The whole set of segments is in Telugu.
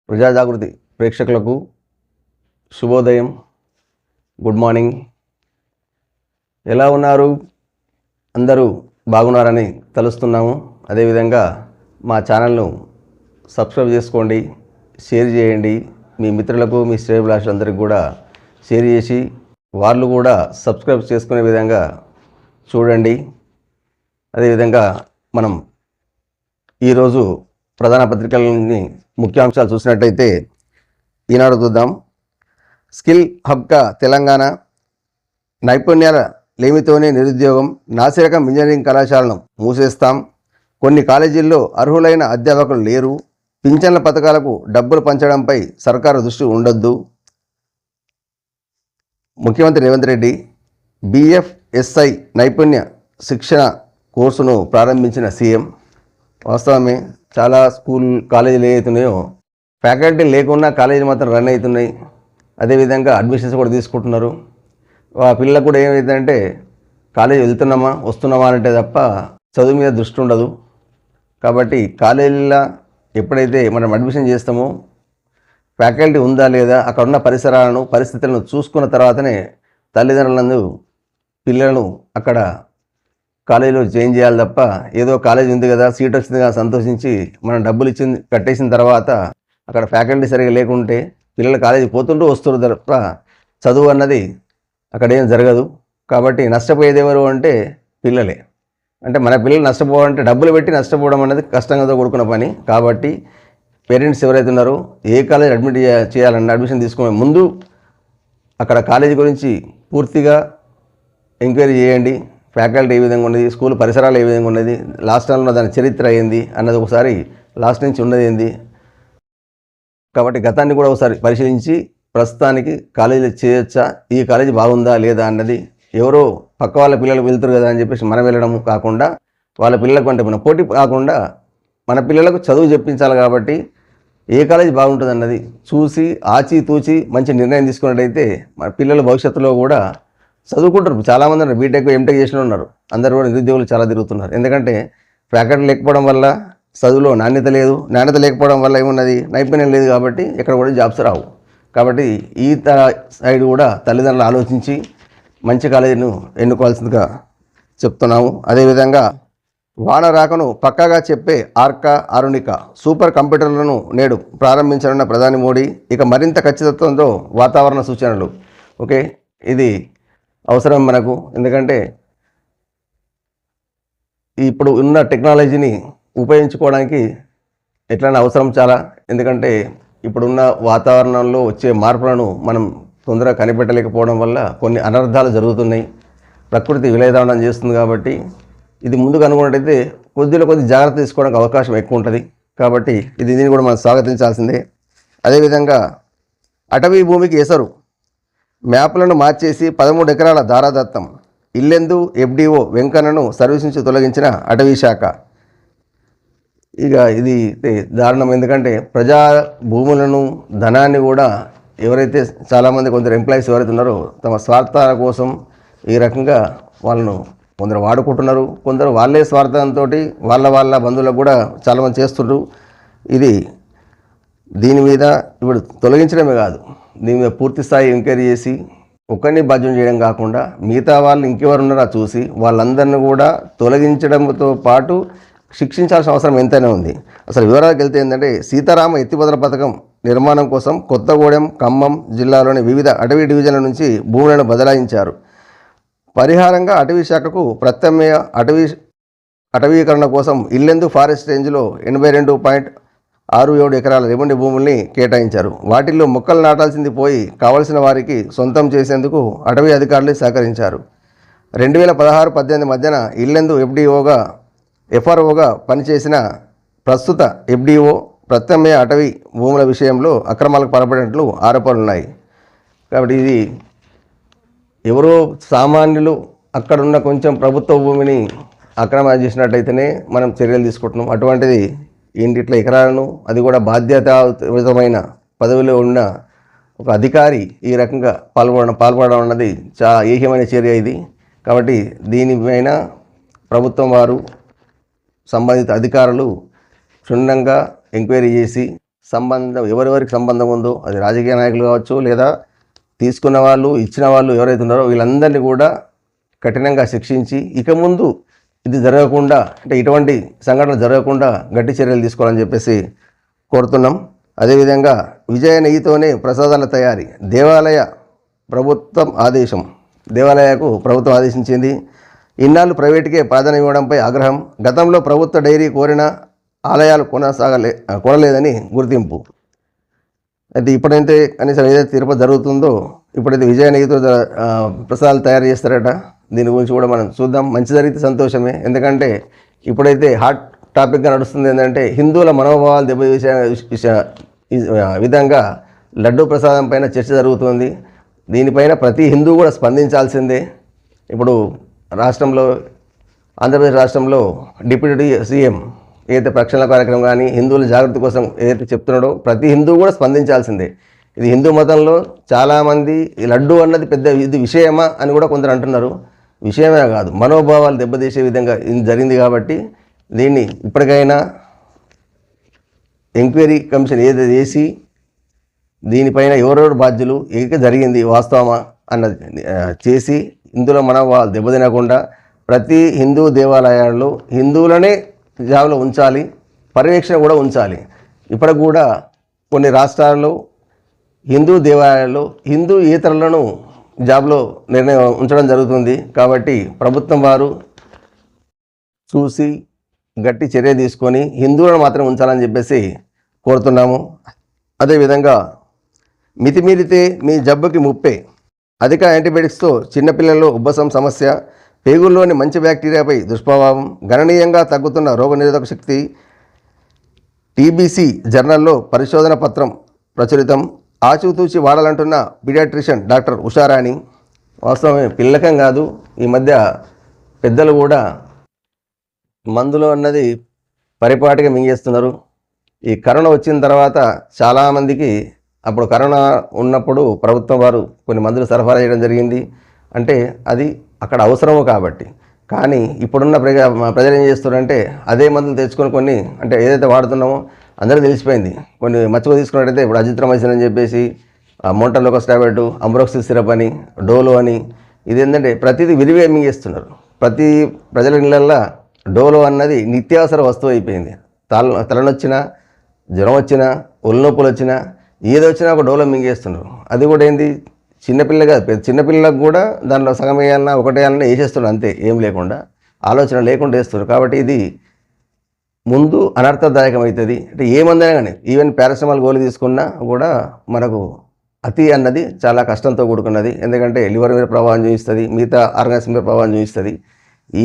ప్రజాజాగృతి ప్రేక్షకులకు శుభోదయం, గుడ్ మార్నింగ్. ఎలా ఉన్నారు? అందరూ బాగున్నారని తలుస్తున్నాము. అదేవిధంగా మా ఛానల్ను సబ్స్క్రైబ్ చేసుకోండి, షేర్ చేయండి. మీ మిత్రులకు, మీ శ్రేయోభిలాషులందరికీ కూడా షేర్ చేసి వాళ్ళు కూడా సబ్స్క్రైబ్ చేసుకునే విధంగా చూడండి. అదేవిధంగా మనం ఈరోజు ప్రధాన పత్రికలని ముఖ్యాంశాలు చూసినట్టయితే ఈనాడు చూద్దాం. స్కిల్ హబ్గా తెలంగాణ, నైపుణ్యాల లేమితోనే నిరుద్యోగం, నాసిరకం ఇంజనీరింగ్ కళాశాలను మూసేస్తాం, కొన్ని కాలేజీల్లో అర్హులైన అధ్యాపకులు లేరు, పింఛన్ల పథకాలకు డబ్బులు పంచడంపై సర్కారు దృష్టి ఉండొద్దు. ముఖ్యమంత్రి రేవంత్ రెడ్డి BFSI నైపుణ్య శిక్షణ కోర్సును ప్రారంభించిన సీఎం. వాస్తవమే, చాలా స్కూల్ కాలేజీలు ఏవైతున్నాయో ఫ్యాకల్టీ లేకున్నా కాలేజీలు మాత్రం రన్ అవుతున్నాయి. అదేవిధంగా అడ్మిషన్స్ కూడా తీసుకుంటున్నారు. ఆ పిల్లలకు కూడా ఏమైందంటే కాలేజీ వెళ్తున్నామా వస్తున్నామా అంటే తప్ప చదువు మీద దృష్టి ఉండదు. కాబట్టి కాలేజీలో ఎప్పుడైతే మనం అడ్మిషన్ చేస్తామో ఫ్యాకల్టీ ఉందా లేదా, అక్కడ ఉన్న పరిస్థితులను చూసుకున్న తర్వాతనే తల్లిదండ్రులందు పిల్లలను అక్కడ కాలేజీలో చేంజ్ చేయాలి తప్ప ఏదో కాలేజీ ఉంది కదా, సీట్ వచ్చింది కదా సంతోషించి మనం డబ్బులు కట్టేసిన తర్వాత అక్కడ ఫ్యాకల్టీ సరిగా లేకుంటే పిల్లలు కాలేజీ పోతుంటూ వస్తున్నారు తప్ప చదువు అన్నది అక్కడ ఏం జరగదు. కాబట్టి నష్టపోయేది ఎవరు అంటే పిల్లలే. అంటే మన పిల్లలు నష్టపోవాలంటే డబ్బులు పెట్టి నష్టపోవడం అనేది కష్టంగా కూడుకున్న పని. కాబట్టి పేరెంట్స్ ఎవరైతే ఉన్నారో ఏ కాలేజ్ అడ్మిట్ చేయాలన్నా అడ్మిషన్ తీసుకునే ముందు అక్కడ కాలేజీ గురించి పూర్తిగా ఎంక్వైరీ చేయండి. ఫ్యాకల్టీ ఏ విధంగా ఉన్నది, స్కూల్ పరిసరాలు ఏ విధంగా ఉన్నది, లాస్ట్ టైంలో దాని చరిత్ర ఏంది అన్నది ఒకసారి లాస్ట్ నుంచి ఉన్నది ఏంది. కాబట్టి గతాన్ని కూడా ఒకసారి పరిశీలించి ప్రస్తుతానికి కాలేజీలు చేయొచ్చా, ఈ కాలేజీ బాగుందా లేదా అన్నది, ఎవరో పక్క వాళ్ళ పిల్లలు వెళ్తారు కదా అని చెప్పేసి మనం వెళ్ళడం కాకుండా వాళ్ళ పిల్లలకు అంటే మన పోటీ కాకుండా మన పిల్లలకు చదువు చెప్పించాలి. కాబట్టి ఏ కాలేజీ బాగుంటుంది అన్నది చూసి ఆచితూచి మంచి నిర్ణయం తీసుకున్నట్టయితే మన పిల్లల భవిష్యత్తులో కూడా చదువుకుంటారు. చాలామంది ఉన్నారు, బీటెక్ ఎంటెక్ చేసిన ఉన్నారు, అందరూ కూడా నిరుద్యోగులు చాలా తిరుగుతున్నారు. ఎందుకంటే ఫ్యాకల్టీ లేకపోవడం వల్ల చదువులో నాణ్యత లేదు, నాణ్యత లేకపోవడం వల్ల ఏమున్నది, నైపుణ్యం లేదు. కాబట్టి ఎక్కడ కూడా జాబ్స్ రావు. కాబట్టి ఈ సైడ్ కూడా తల్లిదండ్రులు ఆలోచించి మంచి కాలేజీను ఎన్నుకోవాల్సిందిగా చెప్తున్నాము. అదేవిధంగా వాన రాకను పక్కాగా చెప్పే ఆరుణిక సూపర్ కంప్యూటర్లను నేడు ప్రారంభించనున్న ప్రధాని మోడీ. ఇక మరింత ఖచ్చితత్వంతో వాతావరణ సూచనలు. ఓకే, ఇది అవసరం మనకు. ఎందుకంటే ఇప్పుడు ఉన్న టెక్నాలజీని ఉపయోగించుకోవడానికి ఎట్లైనా అవసరం చాలా. ఎందుకంటే ఇప్పుడున్న వాతావరణంలో వచ్చే మార్పులను మనం తొందరగా కనిపెట్టలేకపోవడం వల్ల కొన్ని అనర్థాలు జరుగుతున్నాయి. ప్రకృతి విలయదానం చేస్తుంది. కాబట్టి ఇది ముందుకు అనుకున్నట్టయితే కొద్ది జాగ్రత్త తీసుకోవడానికి అవకాశం ఎక్కువ ఉంటుంది. కాబట్టి దీన్ని కూడా మనం స్వాగతించాల్సిందే. అదేవిధంగా అటవీ భూమికి ఎసరు, మ్యాప్లను మార్చేసి 13 ఎకరాల దారాదత్తం, ఇల్లెందు FDO వెంకన్నను సర్వీస్ నుంచి తొలగించిన అటవీ శాఖ. ఇక ఇది దారుణం. ఎందుకంటే ప్రజా భూములను ధనాన్ని కూడా ఎవరైతే చాలామంది కొందరు ఎంప్లాయీస్ ఎవరైతే ఉన్నారో తమ స్వార్థాల కోసం ఈ రకంగా వాళ్ళను కొందరు వాడుకుంటున్నారు. కొందరు వాళ్ళే స్వార్థంతో వాళ్ళ బంధువులకు కూడా చాలామంది చేస్తున్నారు. దీని మీద ఇప్పుడు తొలగించడమే కాదు, దీని మీద పూర్తి స్థాయి ఎంక్వైరీ చేసి ఒక్కరిని బాధ్యం చేయడం కాకుండా మిగతా వాళ్ళు ఇంకెవరు ఉన్నారో చూసి వాళ్ళందరినీ కూడా తొలగించడంతో పాటు శిక్షించాల్సిన అవసరం ఎంతైనా ఉంది. అసలు వివరాలకు వెళ్తే ఏంటంటే సీతారామ ఎత్తిపోతల పథకం నిర్మాణం కోసం కొత్తగూడెం, ఖమ్మం జిల్లాలోని వివిధ అటవీ డివిజన్ల నుంచి భూములను బదలాయించారు. పరిహారంగా అటవీ శాఖకు ప్రత్యామ్నాయ అటవీకరణ కోసం ఇల్లెందు ఫారెస్ట్ రేంజ్లో 82.67 ఎకరాల రెవెన్యూ భూముల్ని కేటాయించారు. వాటిల్లో మొక్కలు నాటాల్సింది పోయి కావలసిన వారికి సొంతం చేసేందుకు అటవీ అధికారులు సహకరించారు. 2016-18 మధ్యన ఇల్లెందు FROగా పనిచేసిన ప్రస్తుత FDO ప్రత్యామ్నాయ అటవీ భూముల విషయంలో అక్రమాలకు పాల్పడినట్లు ఆరోపణలున్నాయి. కాబట్టి ఇది ఎవరో సామాన్యులు అక్కడున్న కొంచెం ప్రభుత్వ భూమిని అక్రమం చేసినట్టయితేనే మనం చర్యలు తీసుకుంటున్నాం. అటువంటిది ఇట్లా ఎకరాలను, అది కూడా బాధ్యతాయుతమైన పదవిలో ఉన్న ఒక అధికారి ఈ రకంగా పాల్పడడం అన్నది చాలా ఏహ్యమైన చర్య ఇది. కాబట్టి దీనిపైన ప్రభుత్వం వారు, సంబంధిత అధికారులు క్షుణ్ణంగా ఎంక్వైరీ చేసి సంబంధం ఎవరెవరికి సంబంధం ఉందో, అది రాజకీయ నాయకులు కావచ్చు, లేదా తీసుకున్న వాళ్ళు ఇచ్చిన వాళ్ళు ఎవరైతే ఉన్నారో వీళ్ళందరినీ కూడా కఠినంగా శిక్షించి ఇక ముందు ఇది జరగకుండా, అంటే ఇటువంటి సంఘటనలు జరగకుండా గట్టి చర్యలు తీసుకోవాలని చెప్పేసి కోరుతున్నాం. అదేవిధంగా విజయ నెయ్యితోనే ప్రసాదాల తయారీ దేవాలయకు ప్రభుత్వం ఆదేశించింది. ఇన్నాళ్ళు ప్రైవేటుకే ప్రాధాన్యం ఇవ్వడంపై ఆగ్రహం. గతంలో ప్రభుత్వ డైరీ కోరిన ఆలయాలు కొనలేదని గుర్తింపు. అయితే ఇప్పుడైతే కనీసం ఏదైతే తిరుపతి జరుగుతుందో ఇప్పుడైతే విజయ నెయ్యితో ప్రసాదాలు తయారు చేస్తారట. దీని గురించి కూడా మనం చూద్దాం. మంచి జరిగితే సంతోషమే. ఎందుకంటే ఇప్పుడైతే హాట్ టాపిక్గా నడుస్తుంది ఏంటంటే హిందువుల మనోభావాలు దెబ్బతీసే విధంగా లడ్డూ ప్రసాదం పైన చర్చ జరుగుతుంది. దీనిపైన ప్రతి హిందువు కూడా స్పందించాల్సిందే. ఇప్పుడు ఆంధ్రప్రదేశ్ రాష్ట్రంలో డిప్యూటీ సీఎం ఏదైతే ప్రక్షాళన కార్యక్రమం కానీ హిందువుల జాగృతి కోసం ఏదైతే చెప్తున్నాడో ప్రతి హిందువు కూడా స్పందించాల్సిందే. ఇది హిందూ మతంలో చాలామంది ఈ లడ్డు అన్నది పెద్ద ఇది విషయమా అని కూడా కొందరు అంటున్నారు. విషయమే కాదు, మనోభావాలు దెబ్బతీసే విధంగా ఇది జరిగింది. కాబట్టి దీన్ని ఇప్పటికైనా ఎంక్వైరీ కమిషన్ ఏదైతే చేసి దీనిపైన ఎవరెవరు బాధ్యులు జరిగింది వాస్తవమా అన్నది చేసి హిందువుల మనోభావాలు దెబ్బతినకుండా ప్రతి హిందూ దేవాలయాల్లో హిందువులనే జాబ్లో ఉంచాలి, పర్యవేక్షణ కూడా ఉంచాలి. ఇప్పటికి కూడా కొన్ని రాష్ట్రాల్లో హిందూ దేవాలయాల్లో హిందూయేతరులను జాబ్లో నిర్ణయం ఉంచడం జరుగుతుంది. కాబట్టి ప్రభుత్వం వారు చూసి గట్టి చర్య తీసుకొని హిందువులను మాత్రం ఉంచాలని చెప్పేసి కోరుతున్నాము. అదేవిధంగా మితిమీరితే మీ జబ్బుకి ముప్పే. అధిక యాంటీబయాటిక్స్తో చిన్నపిల్లల్లో ఉబ్బసం సమస్య, పేగుల్లోని మంచి బ్యాక్టీరియాపై దుష్ప్రభావం, గణనీయంగా తగ్గుతున్న రోగనిరోధక శక్తి. టీబీసీ జర్నల్లో పరిశోధన పత్రం ప్రచురితం. ఆచితూచి వాడాలంటున్న పీడియాట్రిషియన్ డాక్టర్ ఉషారాణి. వాస్తవమే, పిల్లకం కాదు, ఈ మధ్య పెద్దలు కూడా మందులు అన్నది పరిపాటిగా మింగేస్తున్నారు. ఈ కరోనా వచ్చిన తర్వాత చాలామందికి, అప్పుడు కరోనా ఉన్నప్పుడు ప్రభుత్వం వారు కొన్ని మందులు సరఫరా చేయడం జరిగింది. అంటే అది అక్కడ అవసరము కాబట్టి. కానీ ఇప్పుడున్న ప్రజలు ఏం చేస్తున్నారంటే అదే మందులు తెచ్చుకొని కొన్ని, అంటే ఏదైతే వాడుతున్నామో అందరూ తెలిసిపోయింది. కొన్ని మచ్చుకు తీసుకున్నట్టయితే ఇప్పుడు అజిత్రమైసిన్ అని చెప్పేసి, మోంటలోకస్ టాబ్లెట్, అంబ్రోక్సిస్ సిరప్ అని, డోలో అని, ఇది ఏంటంటే ప్రతిదీ విరివిగా మింగేస్తున్నారు. ప్రతి ప్రజల ఇళ్ళల్లో డోలో అన్నది నిత్యావసర వస్తువు అయిపోయింది. తలనొచ్చినా, జ్వరం వచ్చినా, ఒళ్ళు నొప్పులు వచ్చినా, ఏది వచ్చినా ఒక డోలో మింగేస్తున్నారు. అది కూడా ఏంది, చిన్నపిల్లలకు కూడా దాంట్లో సగం వేయాలన్నా ఒకటి వేయాలన్నా వేసేస్తున్నారు అంతే, ఏం లేకుండా, ఆలోచన లేకుండా వేస్తున్నారు. కాబట్టి ఇది ముందు అనర్థదాయకం అవుతుంది. అంటే ఏమందైనా కానీ ఈవెన్ పారాసిటమాల్ గోళీ తీసుకున్నా కూడా మనకు అతి అన్నది చాలా కష్టంతో కూడుకున్నది. ఎందుకంటే లివర్ మీద ప్రభావం చూపిస్తుంది, మిగతా ఆర్గాన్స్ మీద ప్రభావం చూపిస్తుంది.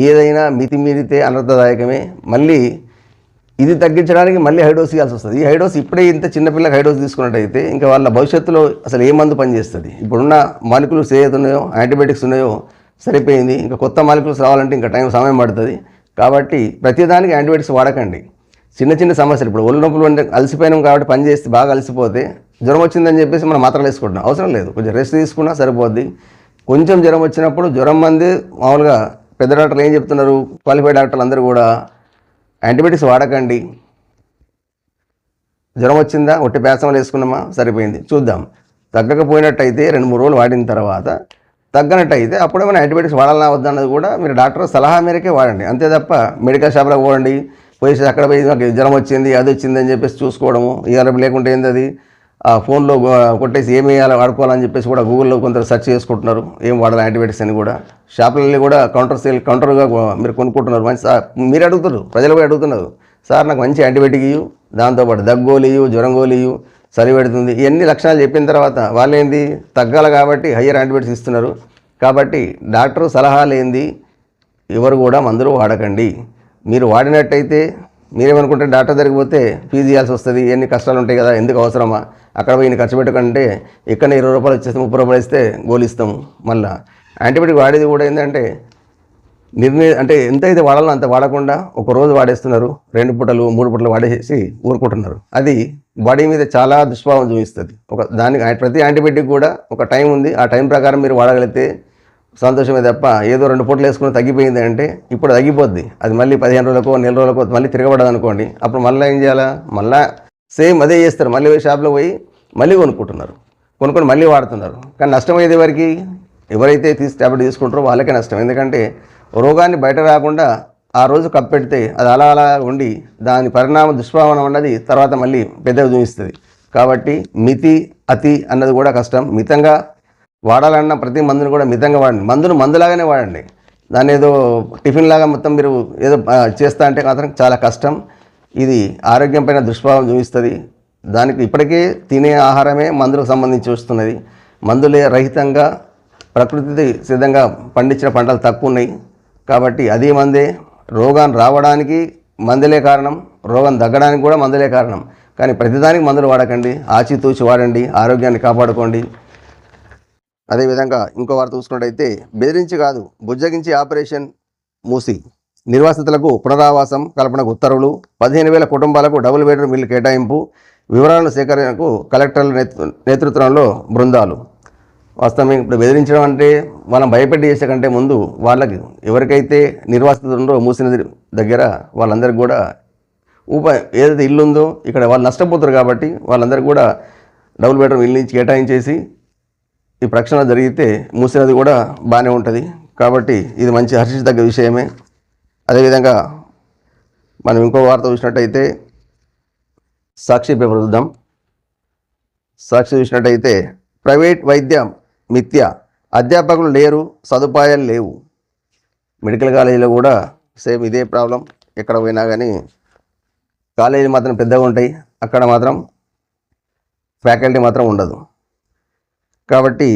ఏదైనా మితి మీరితే అనర్థదాయకమే. మళ్ళీ ఇది తగ్గించడానికి మళ్ళీ హైడోస్ ఇవ్వాల్సి వస్తుంది. ఈ హైడోస్ ఇప్పుడే ఇంత చిన్నపిల్లకి హైడోస్ తీసుకున్నట్టయితే ఇంకా వాళ్ళ భవిష్యత్తులో అసలు ఏ మందు పనిచేస్తుంది? ఇప్పుడున్న మాలిక్యూల్స్ ఏదైతే ఉన్నాయో, యాంటీబయాటిక్స్ ఉన్నాయో సరిపోయింది. ఇంకా కొత్త మాలిక్యూల్స్ రావాలంటే ఇంకా సమయం పడుతుంది. కాబట్టి ప్రతిదానికి యాంటీబయాటిక్స్ వాడకండి. చిన్న చిన్న సమస్యలు, ఇప్పుడు ఒళ్ళు నొప్పులు అంటే అలసిపోయినాం కాబట్టి పని చేస్తే బాగా అలసిపోతే జ్వరం వచ్చిందని చెప్పేసి మనం మాత్రలు వేసుకుంటున్నాం. అవసరం లేదు, కొంచెం రెస్ట్ తీసుకున్నా సరిపోద్ది. కొంచెం జ్వరం వచ్చినప్పుడు జ్వరం మంది మామూలుగా పెద్ద డాక్టర్లు ఏం చెప్తున్నారు, క్వాలిఫైడ్ డాక్టర్లు అందరూ కూడా యాంటీబయాటిక్స్ వాడకండి. జ్వరం వచ్చిందా, ఒట్టి పారాసిటమాల్ వేసుకున్నామా, సరిపోయింది, చూద్దాం. తగ్గకపోయినట్టయితే 2-3 రోజులు వాడిన తర్వాత తగ్గనట్టయితే అప్పుడే మనం యాంటీబయాటిక్స్ వాడాలన్నా వద్దన్నది కూడా మీరు డాక్టర్ సలహా మేరకే వాడండి. అంతే తప్ప మెడికల్ షాప్లో పోండి, పోయి అక్కడ పోయి నాకు జ్వరం వచ్చింది, అది వచ్చింది అని చెప్పేసి చూసుకోవడము, ఇవాళ లేకుంటే ఏంది అది ఫోన్లో కొట్టేసి ఏమి వేయాలో వాడుకోవాలని చెప్పేసి కూడా గూగుల్లో కొందరు సెర్చ్ చేసుకుంటున్నారు, ఏం వాడాలి యాంటీబయాటిక్స్ అని కూడా. షాపులలో కూడా కౌంటర్గా మీరు కొనుక్కుంటున్నారు. మంచి మీరు అడుగుతారు, ప్రజలు కూడా అడుగుతున్నారు, సార్ నాకు మంచి యాంటీబయాటిక్ ఇవ్వు, దాంతోపాటు దగ్గోలు ఇవ్వు, జ్వరం గోలు ఇవ్వు, సరి పెడుతుంది. ఇవన్నీ లక్షణాలు చెప్పిన తర్వాత వాళ్ళు ఏంది తగ్గాలి కాబట్టి హయ్యర్ యాంటీబయాటిక్స్ ఇస్తున్నారు. కాబట్టి డాక్టర్ సలహా లేనిది ఎవరు కూడా మందులు వాడకండి. మీరు వాడినట్టయితే మీరేమనుకుంటే డాక్టర్ దగ్గరికి పోతే ఫీజు ఇవ్వాల్సి వస్తుంది, ఎన్ని కష్టాలు ఉంటాయి కదా, ఎందుకు అవసరమా, అక్కడ పోయి ఖర్చు పెట్టకంటే ఇక్కడ 20 రూపాయలు వచ్చేస్తే 30 రూపాయలు ఇస్తే గోలు ఇస్తాము. మళ్ళీ యాంటీబయాటిక్ వాడేది కూడా ఏంటంటే అంటే ఎంత అయితే వాడాలో అంత వాడకుండా ఒక రోజు వాడేస్తున్నారు, 2 పూటలు 3 పూటలు వాడేసి ఊరుకుంటున్నారు. అది బాడీ మీద చాలా దుష్ప్రభావం చూపిస్తుంది. దానికి ప్రతి యాంటీబయాటిక్ కూడా ఒక టైం ఉంది, ఆ టైం ప్రకారం మీరు వాడగలిగితే సంతోషమే తప్ప ఏదో 2 పూటలు వేసుకుని తగ్గిపోయింది అంటే ఇప్పుడు తగ్గిపోద్ది. అది మళ్ళీ 15 రోజులకో నెల రోజులకో మళ్ళీ తిరగబడదు అనుకోండి, అప్పుడు మళ్ళీ ఏం చేయాలా, మళ్ళీ సేమ్ అదే చేస్తారు. మళ్ళీ షాప్లో పోయి మళ్ళీ కొనుక్కొని మళ్ళీ వాడుతున్నారు. కానీ నష్టమయ్యేది ఎవరికి? ఎవరైతే టాబ్లెట్ తీసుకుంటారో వాళ్ళకే నష్టం. ఎందుకంటే రోగాన్ని బయట రాకుండా ఆ రోజు కప్పెడితే అది అలా అలా ఉండి దాని దుష్పరిణామం అన్నది తర్వాత మళ్ళీ పెద్దగా చూపిస్తుంది. కాబట్టి మితి అతి అన్నది కూడా కష్టం. మితంగా వాడాలన్న ప్రతి మందుని కూడా మితంగా వాడండి. మందులాగానే వాడండి. దాన్ని ఏదో టిఫిన్ లాగా మొత్తం మీరు ఏదో చేస్తా అంటే మాత్రం చాలా కష్టం. ఇది ఆరోగ్యం పైన దుష్ప్రభావం చూపిస్తుంది. దానికి ఇప్పటికే తినే ఆహారమే మందులకు సంబంధించి వస్తున్నది. మందులే రహితంగా ప్రకృతి సిద్ధంగా పండించిన పంటలు తక్కువ ఉన్నాయి. కాబట్టి అదే మందే రోగాన్ని రావడానికి మందులే కారణం, రోగం తగ్గడానికి కూడా మందులే కారణం. కానీ ప్రతిదానికి మందులు వాడకండి, ఆచితూచి వాడండి, ఆరోగ్యాన్ని కాపాడుకోండి. అదేవిధంగా ఇంకో వార్త చూసుకున్నట్టయితే బెదిరించి కాదు బుజ్జగించి ఆపరేషన్ మూసి నిర్వాసితులకు పునరావాసం కల్పనకు ఉత్తర్వులు. 15,000 కుటుంబాలకు డబుల్ బెడ్రూమ్ ఇల్లు కేటాయింపు. వివరాలను సేకరణకు కలెక్టర్ల నేతృత్వంలో బృందాలు. వాస్తవం ఇప్పుడు బెదిరించడం అంటే మనం భయపెట్టి చేసే కంటే ముందు వాళ్ళకి ఎవరికైతే నిర్వాసితులు ఉందో మూసిన దగ్గర వాళ్ళందరికీ కూడా ఏదైతే ఇల్లు ఉందో ఇక్కడ వాళ్ళు నష్టపోతారు. కాబట్టి వాళ్ళందరికీ కూడా డబుల్ బెడ్రూమ్ ఇల్లు నుంచి కేటాయించేసి ఈ ప్రక్షాళన జరిగితే మూసినది కూడా బాగానే ఉంటుంది. కాబట్టి ఇది మంచి హర్షించదగ్గ విషయమే. అదేవిధంగా మనం ఇంకో వార్త చూసినట్టయితే సాక్షి పేపర్ చూద్దాం. సాక్షి చూసినట్టయితే ప్రైవేట్ వైద్యం మిథ్య, అధ్యాపకులు లేరు, సదుపాయాలు లేవు. మెడికల్ కాలేజీలో కూడా సేమ్ ఇదే ప్రాబ్లం. ఎక్కడ పోయినా కానీ కాలేజీ మాత్రం పెద్దగా ఉంటాయి, అక్కడ మాత్రం ఫ్యాకల్టీ మాత్రం ఉండదు. కాబట్టి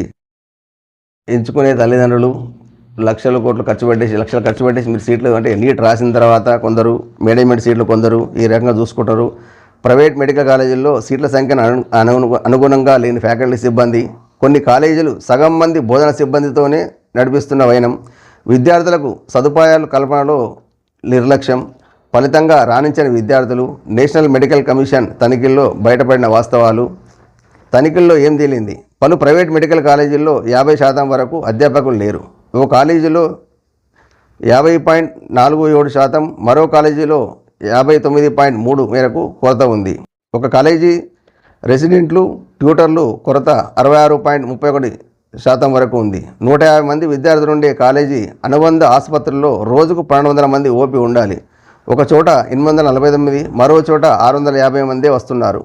ఎంచుకునే తల్లిదండ్రులు లక్షలు ఖర్చు పెట్టేసి మీరు సీట్లు అంటే నీట్ రాసిన తర్వాత కొందరు మేనేజ్మెంట్ సీట్లు కొందరు ఈ రకంగా చూసుకుంటారు. ప్రైవేట్ మెడికల్ కాలేజీల్లో సీట్ల సంఖ్యను అనుగుణంగా లేని ఫ్యాకల్టీ సిబ్బంది, కొన్ని కాలేజీలు సగం మంది బోధన సిబ్బందితోనే నడిపిస్తున్న వైనం, విద్యార్థులకు సదుపాయాలు కల్పనలో నిర్లక్ష్యం, ఫలితంగా రాణించని విద్యార్థులు, నేషనల్ మెడికల్ కమిషన్ తనిఖీల్లో బయటపడిన వాస్తవాలు. తనిఖీల్లో ఏం తేలింది? పలు ప్రైవేట్ మెడికల్ కాలేజీల్లో 50% వరకు అధ్యాపకులు లేరు. ఓ కాలేజీలో 50.47%, మరో కాలేజీలో 59.3 మేరకు కొరత ఉంది. ఒక కాలేజీ రెసిడెంట్లు ట్యూటర్లు కొరత 66.31% వరకు ఉంది. 150 మంది విద్యార్థులు ఉండే కాలేజీ అనుబంధ ఆసుపత్రుల్లో రోజుకు 1200 మంది ఓపీ ఉండాలి. ఒక చోట 849, మరో చోట 650 మందే వస్తున్నారు.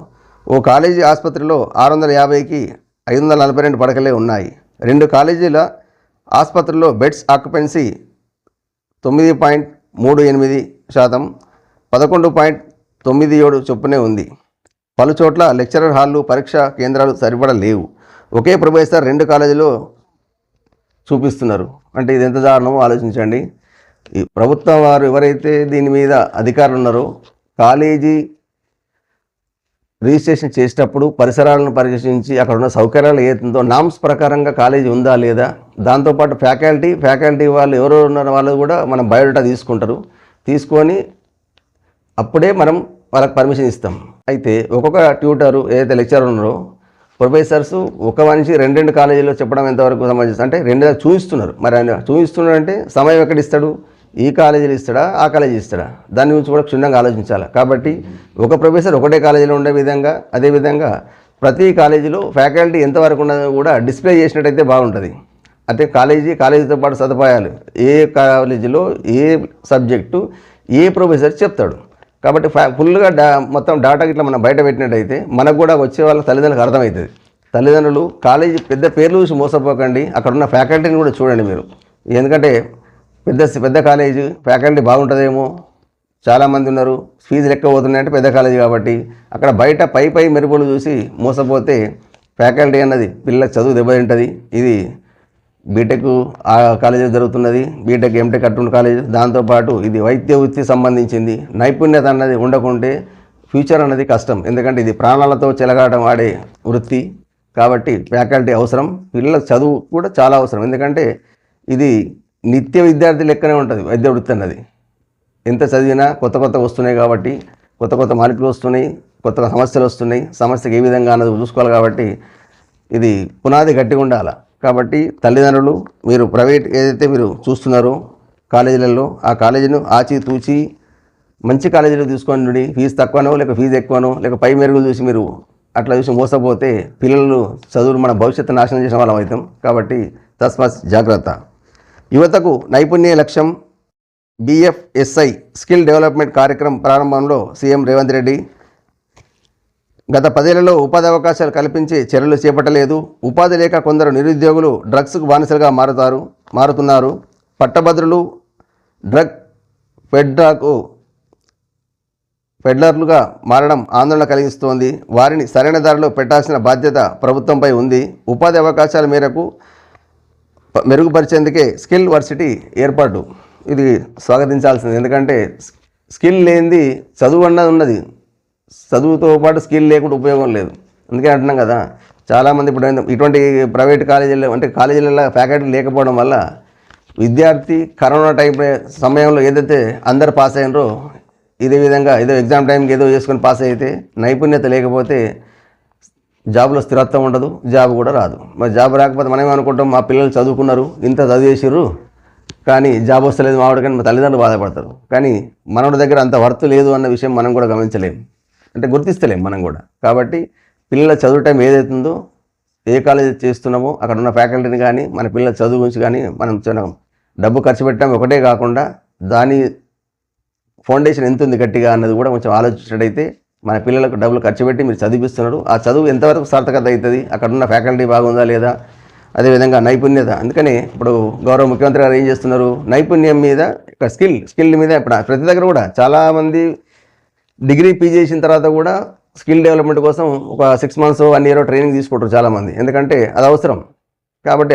ఓ కాలేజీ ఆసుపత్రిలో 650కి 542 పడకలే ఉన్నాయి. 2 కాలేజీల ఆసుపత్రుల్లో బెడ్స్ ఆక్యుపెన్సీ 9.38%, 11.97 చొప్పునే ఉంది. పలు చోట్ల లెక్చరర్ హాళ్ళు, పరీక్షా కేంద్రాలు సరిపడా లేవు. ఒకే ప్రొఫెసర్ 2 కాలేజీలో చూపిస్తున్నారు. అంటే ఇది ఎంత దారుణమో ఆలోచించండి. ఈ ప్రభుత్వం వారు ఎవరైతే దీని మీద అధికారులు ఉన్నారో కాలేజీ రిజిస్ట్రేషన్ చేసేటప్పుడు పరిసరాలను పరిశీలించి అక్కడ ఉన్న సౌకర్యాలు ఏతుందో నామ్స్ ప్రకారంగా కాలేజీ ఉందా లేదా, దాంతోపాటు ఫ్యాకల్టీ వాళ్ళు ఎవరో ఉన్న వాళ్ళు కూడా మనం బయోడేటా తీసుకొని అప్పుడే మనం వాళ్ళకి పర్మిషన్ ఇస్తాం. అయితే ఒక్కొక్క ట్యూటరు ఏదైతే లెక్చరర్ ఉన్నారో ప్రొఫెసర్స్ ఒక మనిషి 2 కాలేజీలో చెప్పడం ఎంతవరకు సంబంధించి అంటే 2 చూపిస్తున్నారు. మరి ఆయన చూపిస్తున్నాడంటే సమయం ఎక్కడ ఇస్తాడు? ఈ కాలేజీలు ఇస్తాడా, ఆ కాలేజీ ఇస్తాడా? దాని గురించి కూడా క్షుణ్ణంగా ఆలోచించాలి. కాబట్టి ఒక ప్రొఫెసర్ ఒకటే కాలేజీలో ఉండే విధంగా అదేవిధంగా ప్రతి కాలేజీలో ఫ్యాకల్టీ ఎంతవరకు ఉన్నదో కూడా డిస్ప్లే చేసినట్టయితే బాగుంటుంది. అంటే కాలేజీతో పాటు సదుపాయాలు ఏ కాలేజీలో ఏ సబ్జెక్టు ఏ ప్రొఫెసర్ చెప్తాడు. కాబట్టి ఫుల్గా మొత్తం డాటా ఇట్లా మనం బయట పెట్టినట్టయితే మనకు కూడా వచ్చే వాళ్ళ తల్లిదండ్రులకు అర్థమవుతుంది. తల్లిదండ్రులు కాలేజీ పెద్ద పేర్లు చూసి మోసపోకండి, అక్కడ ఉన్న ఫ్యాకల్టీని కూడా చూడండి మీరు. ఎందుకంటే పెద్ద కాలేజీ ఫ్యాకల్టీ బాగుంటుందేమో, చాలామంది ఉన్నారు, ఫీజులు ఎక్కువ పోతున్నాయంటే పెద్ద కాలేజీ కాబట్టి అక్కడ బయట పై మెరుగులు చూసి మోసపోతే ఫ్యాకల్టీ అన్నది పిల్లలకు చదువు దెబ్బతింటుంది. ఇది బీటెక్ ఆ కాలేజీలో జరుగుతున్నది, బీటెక్ ఎంటెక్ అటువంటి కాలేజీ. దాంతోపాటు ఇది వైద్య వృత్తి సంబంధించింది. నైపుణ్యత అన్నది ఉండకుంటే ఫ్యూచర్ అన్నది కష్టం. ఎందుకంటే ఇది ప్రాణాలతో చెలగాటం ఆడే వృత్తి కాబట్టి ఫ్యాకల్టీ అవసరం. పిల్లలకు చదువు కూడా చాలా అవసరం. ఎందుకంటే ఇది నిత్య విద్యార్థి లెక్కనే ఉంటుంది వైద్య వృత్తి అన్నది. ఎంత చదివినా కొత్త వస్తున్నాయి కాబట్టి కొత్త మార్పులు వస్తున్నాయి, కొత్త సమస్యలు వస్తున్నాయి. సమస్యకి ఏ విధంగా అన్నది చూసుకోవాలి. కాబట్టి ఇది పునాది గట్టిగా ఉండాలి. కాబట్టి తల్లిదండ్రులు మీరు ప్రైవేట్ ఏదైతే మీరు చూస్తున్నారో కాలేజీలలో ఆ కాలేజీను ఆచితూచి మంచి కాలేజీలో తీసుకోండి, ఫీజు తక్కువనో లేక ఫీజు ఎక్కువనో లేక పై మెరుగులు చూసి మీరు అట్లా చూసి మోసపోతే పిల్లలు చదువులు మన భవిష్యత్తు నాశనం చేసిన వాళ్ళం అవుతాం. కాబట్టి తస్మాత్ జాగ్రత్త. యువతకు నైపుణ్య లక్ష్యం BFSI స్కిల్ డెవలప్మెంట్ కార్యక్రమం ప్రారంభంలో సీఎం రేవంత్ రెడ్డి గత 10 ఏళ్లలో ఉపాధి అవకాశాలు కల్పించి చర్యలు చేపట్టలేదు. ఉపాధి లేక కొందరు నిరుద్యోగులు డ్రగ్స్కు బానిసలుగా మారుతున్నారు. పట్టభద్రులు డ్రగ్ పెడ్లర్లుగా మారడం ఆందోళన కలిగిస్తోంది. వారిని సరైన దారిలో పెట్టాల్సిన బాధ్యత ప్రభుత్వంపై ఉంది. ఉపాధి అవకాశాల మేరకు మెరుగుపరిచేందుకే స్కిల్ వర్సిటీ ఏర్పాటు ఇది స్వాగతించాల్సింది. ఎందుకంటే స్కిల్ లేనిది చదువు అన్నది ఉన్నది, చదువుతో పాటు స్కిల్ లేకుండా ఉపయోగం లేదు. అందుకే అంటున్నాం కదా, చాలామంది ఇప్పుడు ఇటువంటి ప్రైవేట్ కాలేజీల్లో అంటే కాలేజీలలో ఫ్యాకల్టీ లేకపోవడం వల్ల విద్యార్థి కరోనా సమయంలో ఏదైతే అందరు పాస్ అయినరో ఇదే విధంగా ఏదో ఎగ్జామ్ టైంకి ఏదో చేసుకొని పాస్ అయితే నైపుణ్యత లేకపోతే జాబ్లో స్థిరత్వం ఉండదు, జాబ్ కూడా రాదు. మరి జాబ్ రాకపోతే మనం ఏమనుకుంటాం, మా పిల్లలు చదువుకున్నారు, ఇంత చదివేసారు కానీ జాబ్ వస్తలేదు మావాడు, కానీ మా తల్లిదండ్రులు బాధపడతారు. కానీ మనోడి దగ్గర అంత వర్త్ లేదు అన్న విషయం మనం కూడా గమనించలేము, అంటే గుర్తిస్తలేము మనం కూడా. కాబట్టి పిల్లల చదువు టైం ఏదైతుందో ఏ కాలేజీ చేస్తున్నామో అక్కడ ఉన్న ఫ్యాకల్టీని కానీ మన పిల్లల చదువు గురించి కానీ మనం డబ్బు ఖర్చు పెట్టాం ఒకటే కాకుండా దాని ఫౌండేషన్ ఎంత ఉంది గట్టిగా అన్నది కూడా కొంచెం ఆలోచించినట్టయితే మన పిల్లలకు డబ్బులు ఖర్చు పెట్టి మీరు చదివిస్తున్నారు, ఆ చదువు ఎంతవరకు సార్థకత అవుతుంది, అక్కడ ఉన్న ఫ్యాకల్టీ బాగుందా లేదా, అదేవిధంగా నైపుణ్యత. అందుకని ఇప్పుడు గౌరవ ముఖ్యమంత్రి గారు ఏం చేస్తున్నారు, నైపుణ్యం మీద ఇక్కడ స్కిల్ మీద ఇప్పుడు ప్రతి దగ్గర కూడా చాలామంది డిగ్రీ పీజీ చేసిన తర్వాత కూడా స్కిల్ డెవలప్మెంట్ కోసం ఒక 6 months 1 year ట్రైనింగ్ తీసుకుంటారు చాలామంది, ఎందుకంటే అది అవసరం. కాబట్టి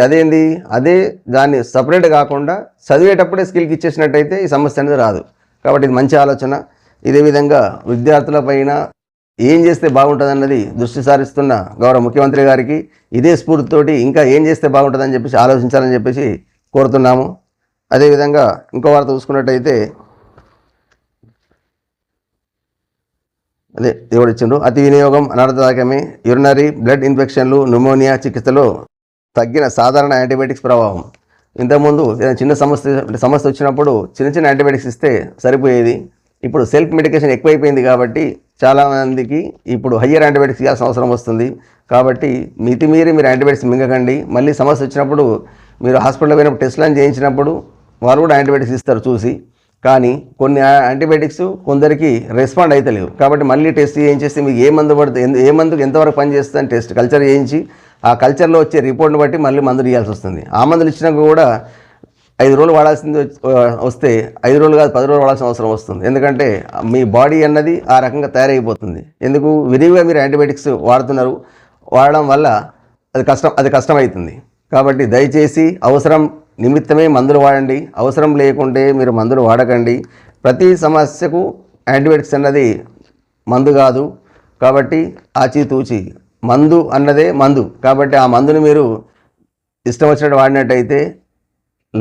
అదే దాన్ని సపరేట్ కాకుండా చదివేటప్పుడే స్కిల్కి ఇచ్చేసినట్టయితే ఈ సమస్య అనేది రాదు. కాబట్టి ఇది మంచి ఆలోచన. ఇదే విధంగా విద్యార్థుల పైన ఏం చేస్తే బాగుంటుంది అన్నది దృష్టి సారిస్తున్న గౌరవ ముఖ్యమంత్రి గారికి ఇదే స్ఫూర్తితోటి ఇంకా ఏం చేస్తే బాగుంటుందని చెప్పేసి ఆలోచించాలని చెప్పేసి కోరుతున్నాము. అదేవిధంగా ఇంకో వార్త చూసుకున్నట్టయితే దేవుడు ఇచ్చిండ్రు, అతి వినియోగం అనర్థదాయకమే, యూరినరీ బ్లడ్ ఇన్ఫెక్షన్లు న్యూమోనియా చికిత్సలో తగ్గిన సాధారణ యాంటీబయాటిక్స్ ప్రభావం. ఇంతకుముందు చిన్న సమస్య వచ్చినప్పుడు చిన్న యాంటీబయాటిక్స్ ఇస్తే సరిపోయేది. ఇప్పుడు సెల్ఫ్ మెడికేషన్ ఎక్కువైపోయింది కాబట్టి చాలామందికి ఇప్పుడు హయ్యర్ యాంటీబయాటిక్స్ ఇవ్వాల్సిన అవసరం వస్తుంది. కాబట్టి మితిమీరి మీరు యాంటీబయాటిక్స్ మింగకండి. మళ్ళీ సమస్య వచ్చినప్పుడు మీరు హాస్పిటల్లో పోయినప్పుడు టెస్ట్లను చేయించినప్పుడు వారు కూడా యాంటీబయాటిక్స్ ఇస్తారు చూసి. కానీ కొన్ని యాంటీబయాటిక్స్ కొందరికి రెస్పాండ్ అవుతలేవు. కాబట్టి మళ్ళీ టెస్ట్ చేయించేస్తే మీకు ఏ మందు పడుతుంది, ఏ మందుకు ఎంతవరకు పనిచేస్తుందని టెస్ట్ కల్చర్ చేయించి ఆ కల్చర్లో వచ్చే రిపోర్ట్ని బట్టి మళ్ళీ మందులు ఇవ్వాల్సి వస్తుంది. ఆ మందులు ఇచ్చినాక కూడా 5 రోజులు వాడాల్సింది వస్తే 5 రోజులు కాదు 10 రోజులు వాడాల్సిన అవసరం వస్తుంది. ఎందుకంటే మీ బాడీ అన్నది ఆ రకంగా తయారైపోతుంది. ఎందుకు విరివిగా మీరు యాంటీబయాటిక్స్ వాడడం వల్ల అది కష్టమవుతుంది. కాబట్టి దయచేసి అవసరం నిమిత్తమే మందులు వాడండి, అవసరం లేకుంటే మీరు మందులు వాడకండి. ప్రతి సమస్యకు యాంటీబయాటిక్స్ అన్నది మందు కాదు. కాబట్టి ఆచితూచి మందు అన్నదే మందు. కాబట్టి ఆ మందుని మీరు ఇష్టం వచ్చినట్టు వాడినట్టయితే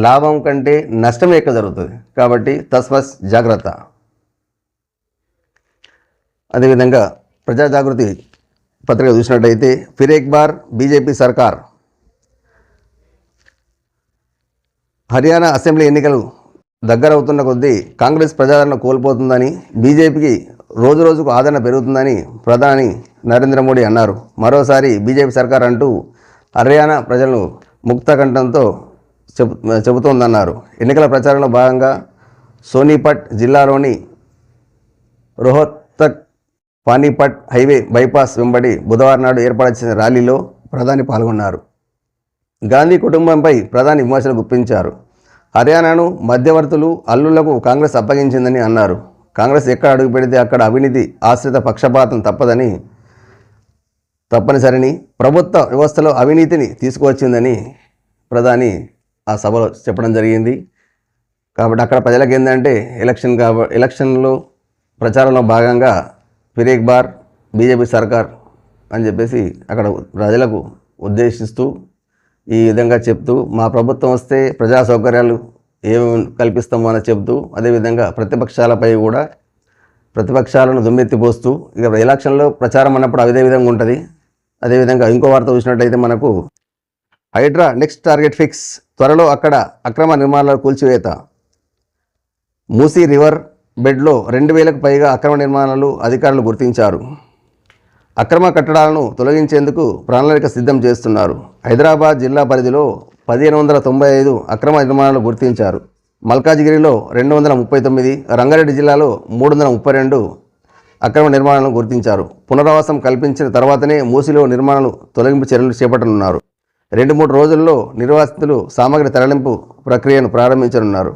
లాభం కంటే నష్టమే ఎక్కువ జరుగుతుంది. కాబట్టి తస్మత్ జాగ్రత్త. అదేవిధంగా ప్రజా జాగృతి పత్రిక చూసినట్టయితే ఫిర్ ఏక్ బార్ బీజేపీ సర్కార్, హర్యానా అసెంబ్లీ ఎన్నికలు దగ్గరవుతున్న కొద్దీ కాంగ్రెస్ ప్రజాదరణ కోల్పోతుందని, బీజేపీకి రోజురోజుకు ఆదరణ పెరుగుతుందని ప్రధాని నరేంద్ర మోడీ అన్నారు. మరోసారి బీజేపీ సర్కార్ అంటూ హర్యానా ప్రజలను ముక్తకంఠంతో చెబుతోందన్నారు. ఎన్నికల ప్రచారంలో భాగంగా సోనీపట్ జిల్లాలోని రోహతక్ పానీపట్ హైవే బైపాస్ వెంబడి బుధవారం నాడు ఏర్పాటు చేసిన ర్యాలీలో ప్రధాని పాల్గొన్నారు. గాంధీ కుటుంబంపై ప్రధాని విమర్శలు గుప్పించారు. హర్యానాను మధ్యవర్తులు అల్లులకు కాంగ్రెస్ అప్పగించిందని అన్నారు. కాంగ్రెస్ ఎక్కడ అడుగు పెడితే అక్కడ అవినీతి ఆశ్రిత పక్షపాతం తప్పనిసరిని, ప్రభుత్వ వ్యవస్థలో అవినీతిని తీసుకువచ్చిందని ప్రధాని ఆ సభలో చెప్పడం జరిగింది. కాబట్టి అక్కడ ప్రజలకు ఏంటంటే ఎలక్షన్లో ప్రచారంలో భాగంగా ఫిర్ ఏక్ బార్ బీజేపీ సర్కార్ అని చెప్పేసి అక్కడ ప్రజలకు ఉద్దేశిస్తూ ఈ విధంగా చెప్తూ మా ప్రభుత్వం వస్తే ప్రజా సౌకర్యాలు ఏమి కల్పిస్తామో అని చెప్తూ, అదేవిధంగా ప్రతిపక్షాలను దుమ్మెత్తిపోస్తూ ఇక ఎలక్షన్లో ప్రచారం అన్నప్పుడు అదే విధంగా ఉంటుంది. అదేవిధంగా ఇంకో వార్త చూసినట్టయితే మనకు హైడ్రా నెక్స్ట్ టార్గెట్ ఫిక్స్, త్వరలో అక్కడ అక్రమ నిర్మాణాల కూల్చివేత. మూసీ రివర్ బెడ్లో 2,000కు పైగా అక్రమ నిర్మాణాలు అధికారులు గుర్తించారు. అక్రమ కట్టడాలను తొలగించేందుకు ప్రణాళిక సిద్ధం చేస్తున్నారు. హైదరాబాద్ జిల్లా పరిధిలో 1,595 అక్రమ నిర్మాణాలు గుర్తించారు. మల్కాజిగిరిలో 239, రంగారెడ్డి జిల్లాలో 332 అక్రమ నిర్మాణాలను గుర్తించారు. పునరావాసం కల్పించిన తర్వాతనే మూసిలో నిర్మాణాలు తొలగింపు చర్యలు చేపట్టనున్నారు. 2-3 రోజుల్లో నిర్వాసితులు సామగ్రి తరలింపు ప్రక్రియను ప్రారంభించనున్నారు.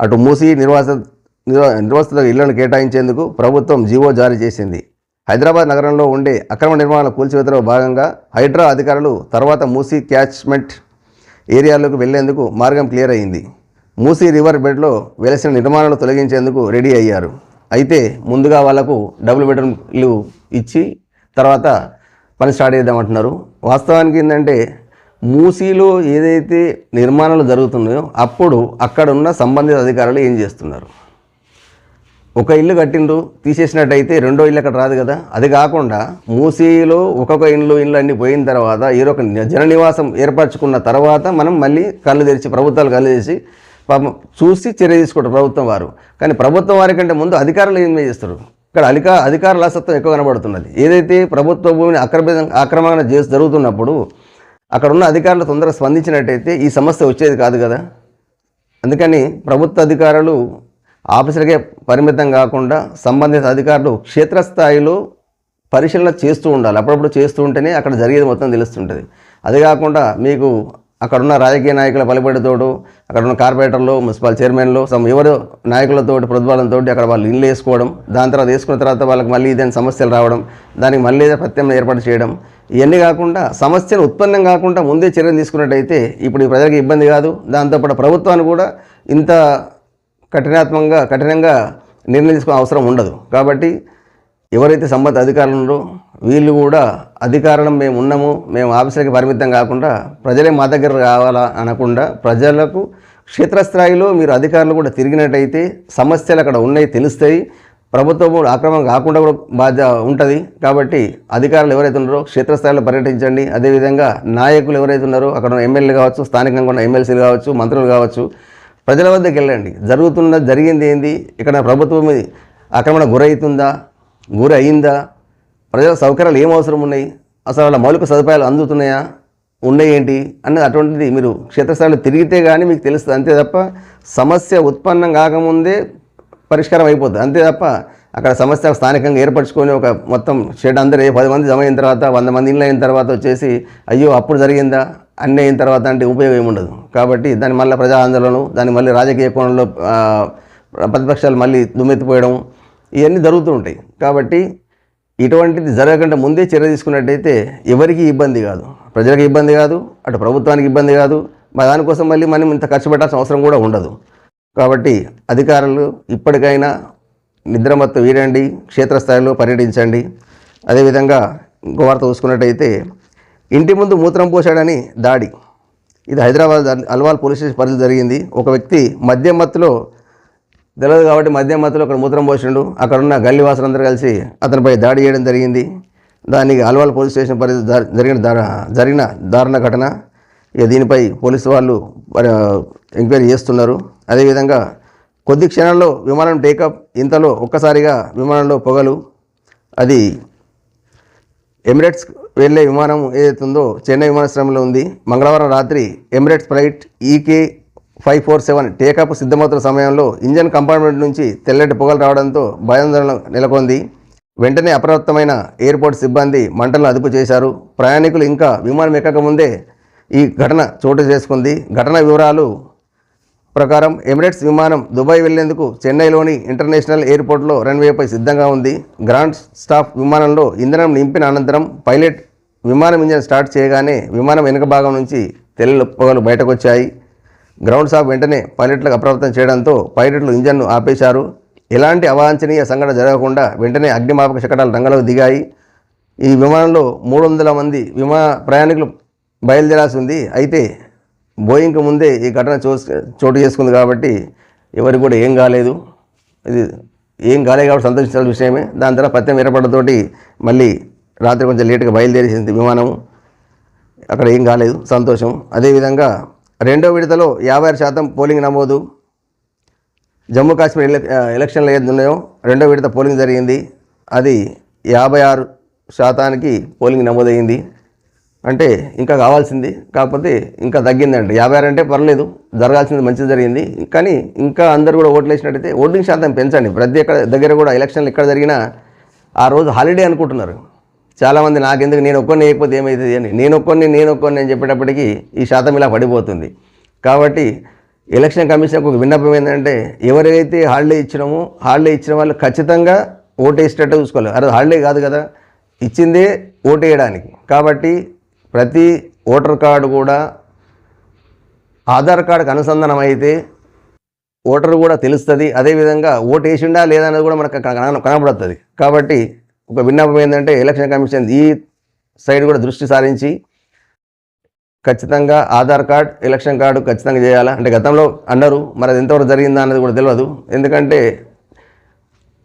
అటు మూసి నిర్వాసితుల ఇళ్లను కేటాయించేందుకు ప్రభుత్వం జీవో జారీ చేసింది. హైదరాబాద్ నగరంలో ఉండే అక్రమ నిర్మాణాల కూల్చివేతలో భాగంగా హైడ్రా అధికారులు తర్వాత మూసీ క్యాచ్మెంట్ ఏరియాలోకి వెళ్లేందుకు మార్గం క్లియర్ అయింది. మూసీ రివర్ బెడ్లో వెలసిన నిర్మాణాలు తొలగించేందుకు రెడీ అయ్యారు. అయితే ముందుగా వాళ్లకు డబుల్ బెడ్రూమ్లు ఇచ్చి తర్వాత పని స్టార్ట్ చేద్దామంటున్నారు. వాస్తవానికి ఏంటంటే మూసీలో ఏదైతే నిర్మాణాలు జరుగుతున్నాయో అప్పుడు అక్కడ ఉన్న సంబంధిత అధికారులు ఏం చేస్తున్నారు? ఒక ఇల్లు కట్టిండ్రు, తీసేసినట్టయితే రెండో ఇల్లు అక్కడ రాదు కదా. అది కాకుండా మూసీలో ఒక్కొక్క ఇల్లు అన్నీ పోయిన తర్వాత ఒక జన నివాసం ఏర్పరచుకున్న తర్వాత మనం మళ్ళీ కళ్ళు తెరిచి ప్రభుత్వాలు కళ్ళు తెరిచి పాపం చూసి చర్య తీసుకుంటారు ప్రభుత్వం వారు. కానీ ప్రభుత్వం వారి కంటే ముందు అధికారులు ఏం చేస్తారు? ఇక్కడ అధికారుల అసత్వం ఎక్కువ కనబడుతున్నది. ఏదైతే ప్రభుత్వ భూమిని ఆక్రమణ చేసి జరుగుతున్నప్పుడు అక్కడ ఉన్న అధికారులు తొందరగా స్పందించినట్టయితే ఈ సమస్య వచ్చేది కాదు కదా. అందుకని ప్రభుత్వ అధికారులు ఆఫీసులకే పరిమితం కాకుండా సంబంధిత అధికారులు క్షేత్రస్థాయిలో పరిశీలన చేస్తూ ఉండాలి. అప్పుడప్పుడు చేస్తూ ఉంటేనే అక్కడ జరిగేది మొత్తం తెలుస్తుంటుంది. అది కాకుండా మీకు అక్కడున్న రాజకీయ నాయకుల పలుబడితోడు, అక్కడున్న కార్పొరేటర్లు, మున్సిపల్ చైర్మన్లు, ఎవరు నాయకులతో ప్రతిపాదనతో అక్కడ వాళ్ళు ఇల్లు వేసుకోవడం, దాని తర్వాత వేసుకున్న తర్వాత వాళ్ళకి మళ్ళీ ఇదేం సమస్యలు రావడం, దానికి మళ్ళీ ప్రత్యామ్నాయం ఏర్పాటు చేయడం, ఇవన్నీ కాకుండా సమస్యను ఉత్పన్నం కాకుండా ముందే చర్యలు తీసుకున్నట్టయితే ఇప్పుడు ఈ ప్రజలకు ఇబ్బంది కాదు. దాంతోపాటు ప్రభుత్వాన్ని కూడా ఇంత కఠినంగా నిర్ణయం తీసుకునే అవసరం ఉండదు. కాబట్టి ఎవరైతే సంబంధిత అధికారులు ఉన్నారో వీళ్ళు కూడా అధికారం మేము ఉన్నాము, మేము ఆఫీసులకి పరిమితం కాకుండా ప్రజలే మా దగ్గర రావాలా అనకుండా ప్రజలకు క్షేత్రస్థాయిలో మీరు అధికారులు కూడా తిరిగినట్టయితే సమస్యలు అక్కడ ఉన్నాయి తెలుస్తాయి. ప్రభుత్వం ఆక్రమణ కాకుండా కూడా బాధ్యత ఉంటుంది. కాబట్టి అధికారులు ఎవరైతే ఉన్నారో క్షేత్రస్థాయిలో పర్యటించండి. అదేవిధంగా నాయకులు ఎవరైతే ఉన్నారో అక్కడ ఎమ్మెల్యేలు కావచ్చు, స్థానికంగా ఉన్న ఎమ్మెల్సీలు కావచ్చు, మంత్రులు కావచ్చు, ప్రజల వద్దకు వెళ్ళండి. జరిగింది ఏంది, ఇక్కడ ప్రభుత్వం ఆక్రమణ గురి అయిందా, ప్రజల సౌకర్యాలు ఏం అవసరం ఉన్నాయి, అసలు వాళ్ళ మౌలిక సదుపాయాలు అందుతున్నాయా, ఏంటి అన్నది అటువంటిది మీరు క్షేత్రస్థాయిలో తిరిగితే కానీ మీకు తెలుస్తుంది. అంతే తప్ప సమస్య ఉత్పన్నం కాకముందే పరిష్కారం అయిపోతుంది. అంతే తప్ప అక్కడ సమస్య స్థానికంగా ఏర్పరచుకొని ఒక మొత్తం షెడ్ అందరూ 10 మంది జమ అయిన తర్వాత 100 మంది ఇళ్ళు అయిన తర్వాత వచ్చేసి అయ్యో అప్పుడు జరిగిందా అన్నీ అయిన తర్వాత అంటే ఉపయోగం ఏముండదు. కాబట్టి దాని మళ్ళీ ప్రజా ఆందోళనలు, దాని మళ్ళీ రాజకీయ కోణంలో ప్రతిపక్షాలు మళ్ళీ దుమ్మెత్తిపోయడం ఇవన్నీ జరుగుతూ ఉంటాయి. కాబట్టి ఇటువంటిది జరగకుండా ముందే చర్య తీసుకున్నట్టయితే ఎవరికి ఇబ్బంది కాదు, ప్రజలకు ఇబ్బంది కాదు, అటు ప్రభుత్వానికి ఇబ్బంది కాదు. దానికోసం మళ్ళీ మనం ఇంత ఖర్చు పెట్టాల్సిన అవసరం కూడా ఉండదు. కాబట్టి అధికారులు ఇప్పటికైనా నిద్రమత్తు వీడండి, క్షేత్రస్థాయిలో పర్యటించండి. అదేవిధంగా ఇంకో వార్త చూసుకున్నట్టయితే ఇంటి ముందు మూత్రం పోశాడని దాడి. ఇది హైదరాబాద్ అల్వాల్ పోలీస్ స్టేషన్ పరిధి జరిగింది. ఒక వ్యక్తి మద్యం మత్తులో తెలియదు కాబట్టి మద్యం మత్తులో అక్కడ మూత్రం పోసిండు. అక్కడ ఉన్న గల్లీ వాసులందరూ కలిసి అతనిపై దాడి చేయడం జరిగింది. దానికి అల్వాల్ పోలీస్ స్టేషన్ పరిధి జరిగిన దారుణ ఘటన. ఇక దీనిపై పోలీసు వాళ్ళు ఎంక్వైరీ చేస్తున్నారు. అదేవిధంగా కొద్ది క్షణాల్లో విమానం టేకప్, ఇంతలో ఒక్కసారిగా విమానంలో పొగలు. అది ఎమిరేట్స్ వెళ్ళే విమానం ఏదైతుందో చెన్నై విమానాశ్రయంలో ఉంది. మంగళవారం రాత్రి ఎమిరేట్స్ ఫ్లైట్ EK547 టేకప్ సిద్ధమవుతున్న సమయంలో ఇంజన్ కంపార్ట్మెంట్ నుంచి తెల్లటి పొగలు రావడంతో భయాందోళన నెలకొంది. వెంటనే అప్రమత్తమైన ఎయిర్పోర్ట్ సిబ్బంది మంటలను అదుపు చేశారు. ప్రయాణికులు ఇంకా విమానం ఎక్కకముందే ఈ ఘటన చోటు చేసుకుంది. ఘటన వివరాలు ప్రకారం ఎమిరేట్స్ విమానం దుబాయ్ వెళ్లేందుకు చెన్నైలోని ఇంటర్నేషనల్ ఎయిర్పోర్ట్లో రన్వేపై సిద్ధంగా ఉంది. గ్రౌండ్ స్టాఫ్ విమానంలో ఇంధనం నింపిన అనంతరం పైలట్ విమానం ఇంజన్ స్టార్ట్ చేయగానే విమానం వెనుక భాగం నుంచి తెల్ల పొగలు బయటకు వచ్చాయి. గ్రౌండ్ స్టాఫ్ వెంటనే పైలట్లకు అప్రమత్తం చేయడంతో పైలట్లు ఇంజన్ను ఆపేశారు. ఎలాంటి అవాంఛనీయ సంఘటన జరగకుండా వెంటనే అగ్నిమాపక శకటాలు రంగంలోకి దిగాయి. ఈ విమానంలో 300 మంది ప్రయాణికులు బయలుదేరాల్సి ఉంది. అయితే బోయింగ్కి ముందే ఈ ఘటన చోటు చేసుకుంది కాబట్టి ఎవరికి కూడా ఏం కాలేదు. ఇది ఏం కాలేదు కాబట్టి సంతోషించాల్సిన విషయమే. దాని తర్వాత పత్యం ఏర్పడతోటి మళ్ళీ రాత్రి కొంచెం లేటుగా బయలుదేరేసింది విమానం. అక్కడ ఏం కాలేదు, సంతోషం. అదేవిధంగా రెండో విడతలో 56% పోలింగ్ నమోదు. జమ్మూ కాశ్మీర్ ఎలక్షన్లు ఏది ఉన్నాయో రెండో విడత పోలింగ్ జరిగింది. అది 56% పోలింగ్ నమోదైంది. అంటే ఇంకా కావాల్సింది, కాకపోతే ఇంకా తగ్గిందండి. 56 అంటే పర్లేదు, జరగాల్సింది మంచిది జరిగింది. కానీ ఇంకా అందరూ కూడా ఓట్లు వేసినట్టయితే ఓటింగ్ శాతం పెంచండి. ప్రతి దగ్గర కూడా ఎలక్షన్లు ఎక్కడ జరిగినా ఆ రోజు హాలిడే అనుకుంటున్నారు చాలామంది. నాకెందుకు, నేను ఒక్కరిని వేయకపోతే ఏమవుతుంది అని, నేను ఒక్కరిని అని చెప్పేటప్పటికీ ఈ శాతం ఇలా పడిపోతుంది. కాబట్టి ఎలక్షన్ కమిషన్కి ఒక విన్నపం ఏంటంటే, ఎవరైతే హాలిడే ఇచ్చినామో హాలిడే ఇచ్చిన వాళ్ళు ఖచ్చితంగా ఓటు వేసేటట్టు చూసుకోవాలి. అరే హాలిడే కాదు కదా, ఇచ్చిందే ఓటు వేయడానికి. కాబట్టి ప్రతి ఓటర్ కార్డు కూడా ఆధార్ కార్డుకు అనుసంధానం అయితే ఓటర్ కూడా తెలుస్తుంది. అదేవిధంగా ఓటు వేసిండా లేదా అనేది కూడా మనకు కనబడుతుంది. కాబట్టి ఒక విన్నపం ఏంటంటే, ఎలక్షన్ కమిషన్ ఈ సైడ్ కూడా దృష్టి సారించి ఖచ్చితంగా ఆధార్ కార్డ్, ఎలక్షన్ కార్డు ఖచ్చితంగా చేయాలా. అంటే గతంలో అన్నారు, మరి అది ఎంతవరకు జరిగిందా అన్నది కూడా తెలియదు. ఎందుకంటే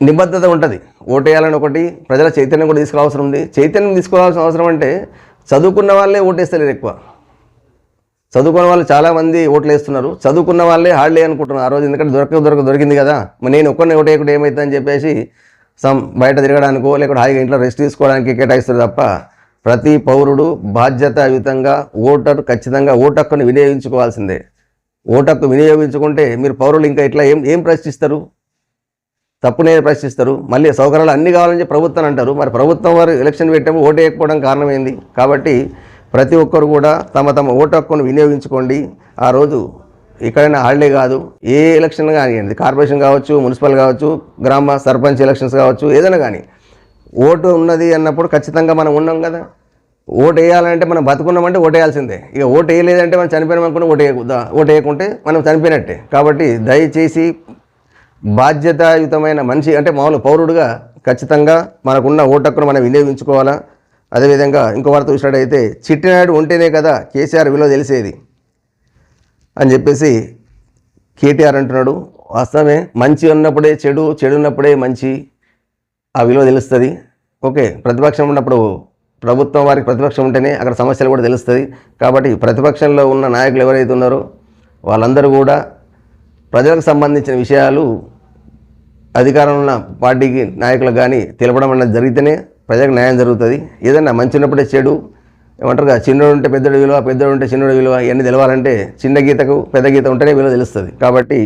నిబద్ధత ఉంటుంది. ఓటు వేయాలని ఒకటి, ప్రజల చైతన్యం కూడా తీసుకోవాల్సిన ఉంది. చైతన్యం తీసుకోవాల్సిన అవసరం అంటే చదువుకున్న వాళ్ళే ఓటేస్తలేరు ఎక్కువ. చదువుకున్న వాళ్ళు చాలామంది ఓట్లు వేస్తున్నారు. చదువుకున్న వాళ్ళే హాలిడే అనుకుంటున్నారు ఆ రోజు. ఎందుకంటే దొరికింది కదా, మరి నేను ఒక్కరిని ఓటు వేయకుండా ఏమవుతుందని చెప్పేసి బయట తిరగడానికో లేకపోతే హాయిగా ఇంట్లో రెస్ట్ తీసుకోవడానికి కేటాయిస్తారు తప్ప ప్రతి పౌరుడు బాధ్యతాయుతంగా ఓటరు ఖచ్చితంగా ఓటు హక్కును వినియోగించుకోవాల్సిందే. ఓటు హక్కు వినియోగించుకుంటే మీరు పౌరులు ఇంకా ఇట్లా ఏం ప్రశ్నిస్తారు, తప్పునే ప్రశ్నిస్తారు. మళ్ళీ సౌకర్యాలు అన్నీ కావాలని ప్రభుత్వం అంటారు. మరి ప్రభుత్వం వారు ఎలక్షన్ పెట్టాము ఓటు వేయకపోవడం కారణం ఏంది? కాబట్టి ప్రతి ఒక్కరు కూడా తమ ఓటు హక్కును వినియోగించుకోండి. ఆ రోజు ఎక్కడైనా హాలిడే కాదు, ఏ ఎలక్షన్ కానివ్వండి, కార్పొరేషన్ కావచ్చు, మున్సిపల్ కావచ్చు, గ్రామ సర్పంచ్ ఎలక్షన్స్ కావచ్చు, ఏదైనా కానీ ఓటు ఉన్నది అన్నప్పుడు ఖచ్చితంగా మనం ఉన్నాం కదా. ఓటు వేయాలంటే మనం బతుకున్నామంటే ఓటు వేయాల్సిందే. ఇక ఓటు వేయలేదంటే మనం చనిపోయినాం అనుకుని ఓటు వేయకుంటే మనం చనిపోయినట్టే. కాబట్టి దయచేసి బాధ్యతాయుతమైన మనిషి అంటే మామూలు పౌరుడుగా ఖచ్చితంగా మనకున్న ఓటు హక్కును మనం వినియోగించుకోవాలా. అదేవిధంగా ఇంకో వార్త చూసినట్టయితే, చిట్టినాడు ఉంటేనే కదా కేసీఆర్ విలువ తెలిసేది అని చెప్పేసి కేటీఆర్ అంటున్నాడు. వాస్తవమే, మంచి ఉన్నప్పుడే చెడు, చెడు ఉన్నప్పుడే మంచి, ఆ విలువ తెలుస్తుంది. ఓకే, ప్రతిపక్షం ఉన్నప్పుడు ప్రభుత్వం వారికి ప్రతిపక్షం ఉంటేనే అక్కడ సమస్యలు కూడా తెలుస్తుంది. కాబట్టి ప్రతిపక్షంలో ఉన్న నాయకులు ఎవరైతే ఉన్నారో వాళ్ళందరూ కూడా ప్రజలకు సంబంధించిన విషయాలు అధికారంలో ఉన్న పార్టీకి నాయకులకు కానీ తెలపడం అన్నది జరిగితేనే ప్రజలకు న్యాయం జరుగుతుంది. ఏదన్నా మంచి ఉన్నప్పుడే చెడు ఏమంటారుగా, చిన్నోడు ఉంటే పెద్దోడు విలువ, పెద్దోడు ఉంటే చిన్నోడు విలువ, ఇవన్నీ తెలవాలంటే చిన్న గీతకు పెద్ద గీత ఉంటేనే విలువ తెలుస్తుంది. కాబట్టి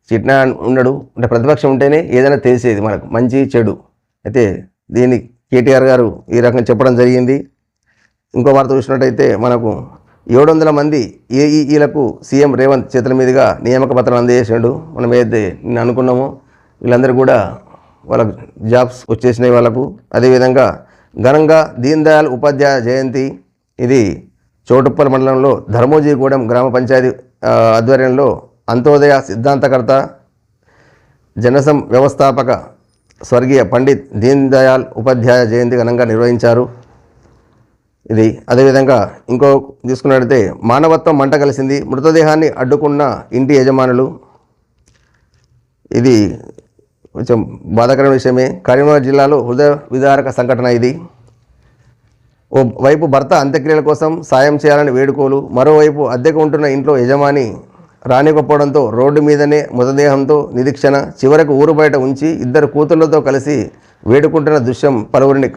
చిన్న ఉండడు అంటే ప్రతిపక్షం ఉంటేనే ఏదైనా తెలిసేది మనకు మంచి చెడు. అయితే దీన్ని కేటీఆర్ గారు ఈ రకంగా చెప్పడం జరిగింది. ఇంకో వార్త చూసినట్టయితే మనకు 700 మంది ఏఈఈలకు సీఎం రేవంత్ చేతుల మీదుగా నియామక పత్రాలు అందజేసాడు. మనం ఏదైతే నేను అనుకున్నామో వీళ్ళందరూ కూడా వాళ్ళకు జాబ్స్ వచ్చేసినాయి వాళ్ళకు. అదేవిధంగా ఘనంగా దీన్ దయాళ్ ఉపాధ్యాయ జయంతి, ఇది చోటుప్పల్ మండలంలో ధర్మోజీగూడెం గ్రామ పంచాయతీ ఆధ్వర్యంలో అంత్యోదయ సిద్ధాంతకర్త, జనసం వ్యవస్థాపక స్వర్గీయ పండిత్ దీన్ దయాళ్ ఉపాధ్యాయ జయంతి ఘనంగా నిర్వహించారు. ఇది అదేవిధంగా ఇంకో తీసుకున్నట్లయితే, మానవత్వం మంట కలిసింది, మృతదేహాన్ని అడ్డుకున్న ఇంటి యజమానులు, ఇది కొంచెం బాధాకరమైన విషయమే. కరీంనగర్ జిల్లాలో హృదయ విదారక సంఘటన ఇది. ఓ వైపు భర్త అంత్యక్రియల కోసం సాయం చేయాలని వేడుకోలు, మరోవైపు అద్దెకు ఉంటున్న ఇంట్లో యజమాని రానికపోవడంతో రోడ్డు మీదనే మృతదేహంతో నిరీక్షణ, చివరకు ఊరు బయట ఉంచి 2 కూతుళ్లతో కలిసి వేడుకుంటున్న దృశ్యం పలువురిని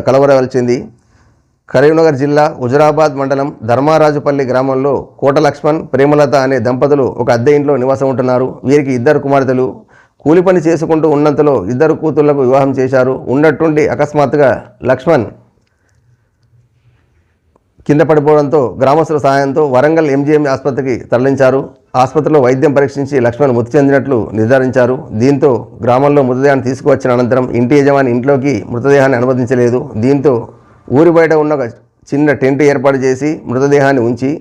కలవరవలచింది. కరీంనగర్ జిల్లా హుజురాబాద్ మండలం ధర్మారాజుపల్లి గ్రామంలో కోట లక్ష్మణ్, ప్రేమలత అనే దంపతులు ఒక అద్దె ఇంట్లో నివాసం ఉంటున్నారు. వీరికి 2 కుమార్తెలు. కూలి పని చేసుకుంటూ ఉన్నంతలో 2 కూతుళ్లకు వివాహం చేశారు. ఉన్నట్టుండి అకస్మాత్తుగా లక్ష్మణ్ కింద పడిపోవడంతో గ్రామస్తుల సహాయంతో వరంగల్ ఎంజీఎం ఆసుపత్రికి తరలించారు. ఆసుపత్రిలో వైద్యం పరీక్షించి లక్ష్మణ్ మృతి చెందినట్లు నిర్ధారించారు. దీంతో గ్రామంలో మృతదేహాన్ని తీసుకువచ్చిన అనంతరం ఇంటి యజమాని ఇంట్లోకి మృతదేహాన్ని అనుమతించలేదు. దీంతో ఊరి బయట ఉన్న ఒక చిన్న టెంట్ ఏర్పాటు చేసి మృతదేహాన్ని ఉంచి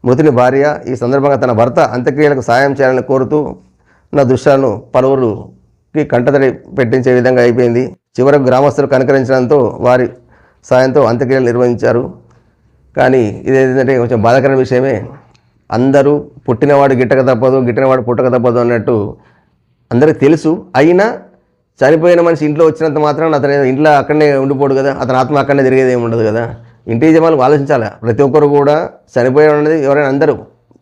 మృతుని భార్య ఈ సందర్భంగా తన భర్త అంత్యక్రియలకు సాయం చేయాలని కోరుతూ ఉన్న దృశ్యాలను పలువురికి కంటతడి పెట్టించే విధంగా అయిపోయింది. చివరకు గ్రామస్తులు కనుకరించడంతో వారి సాయంతో అంత్యక్రియలు నిర్వహించారు. కానీ ఇదేంటంటే కొంచెం బాధాకరమైన విషయమే. అందరూ పుట్టినవాడు గిట్టక తప్పదు, గిట్టినవాడు పుట్టక తప్పదు అన్నట్టు అందరికీ తెలుసు. అయినా చనిపోయిన మనిషి ఇంట్లో వచ్చినంత మాత్రం అతను ఇంట్లో అక్కడనే ఉండిపోడు కదా, అతని ఆత్మ అక్కడనే తిరిగేది ఏమి ఉండదు కదా. ఇంటి యజమానులు ఆలోచించాలి. ప్రతి ఒక్కరు కూడా చనిపోయడం అనేది ఎవరైనా అందరూ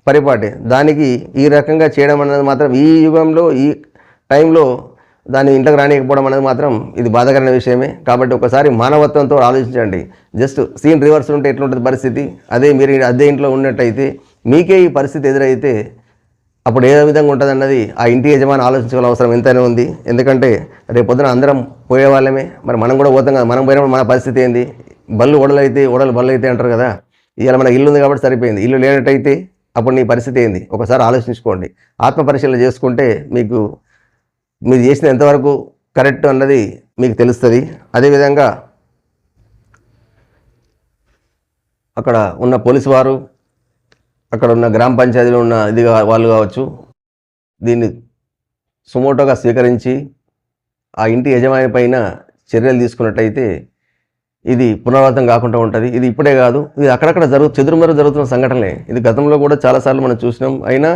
పరిపాటే. దానికి ఈ రకంగా చేయడం అన్నది మాత్రం ఈ యుగంలో ఈ టైంలో దాన్ని ఇంట్లోకి రానియకపోవడం అనేది మాత్రం ఇది బాధాకరమైన విషయమే. కాబట్టి ఒకసారి మానవత్వంతో ఆలోచించండి. జస్ట్ సీన్ రివర్స్ ఉంటే ఎట్లుంటుంది పరిస్థితి, అదే మీరు అదే ఇంట్లో ఉన్నట్టయితే మీకే ఈ పరిస్థితి ఎదురైతే అప్పుడు ఏ విధంగా ఉంటుంది అన్నది ఆ ఇంటి యజమాని ఆలోచించుకోవాల్సిన అవసరం ఎంతైనా ఉంది. ఎందుకంటే రేపు పొద్దున అందరం పోయేవాళ్ళమే, మరి మనం కూడా పోతాం కదా. మనం పోయినప్పుడు మన పరిస్థితి ఏంది, బళ్ళు ఓడలైతే ఓడలు బళ్ళు అయితే అంటారు కదా. ఇవాళ మన ఇల్లు ఉంది కాబట్టి సరిపోయింది, ఇల్లు లేనట్టయితే అప్పుడు నీ పరిస్థితి ఏంది ఒకసారి ఆలోచించుకోండి. ఆత్మ పరిశీలన చేసుకుంటే మీకు మీరు చేసిన ఎంతవరకు కరెక్ట్ అన్నది మీకు తెలుస్తుంది. అదేవిధంగా అక్కడ ఉన్న పోలీసు వారు, అక్కడ ఉన్న గ్రామ పంచాయతీలో ఉన్న ఇది వాళ్ళు కావచ్చు, దీన్ని సుమోటోగా స్వీకరించి ఆ ఇంటి యజమాని పైన చర్యలు తీసుకున్నట్టయితే ఇది పునరావృతం కాకుండా ఉంటుంది. ఇది ఇప్పుడే కాదు, ఇది అక్కడక్కడ చెదురుమరు జరుగుతున్న సంఘటనలే. ఇది గతంలో కూడా చాలాసార్లు మనం చూసినాం. అయినా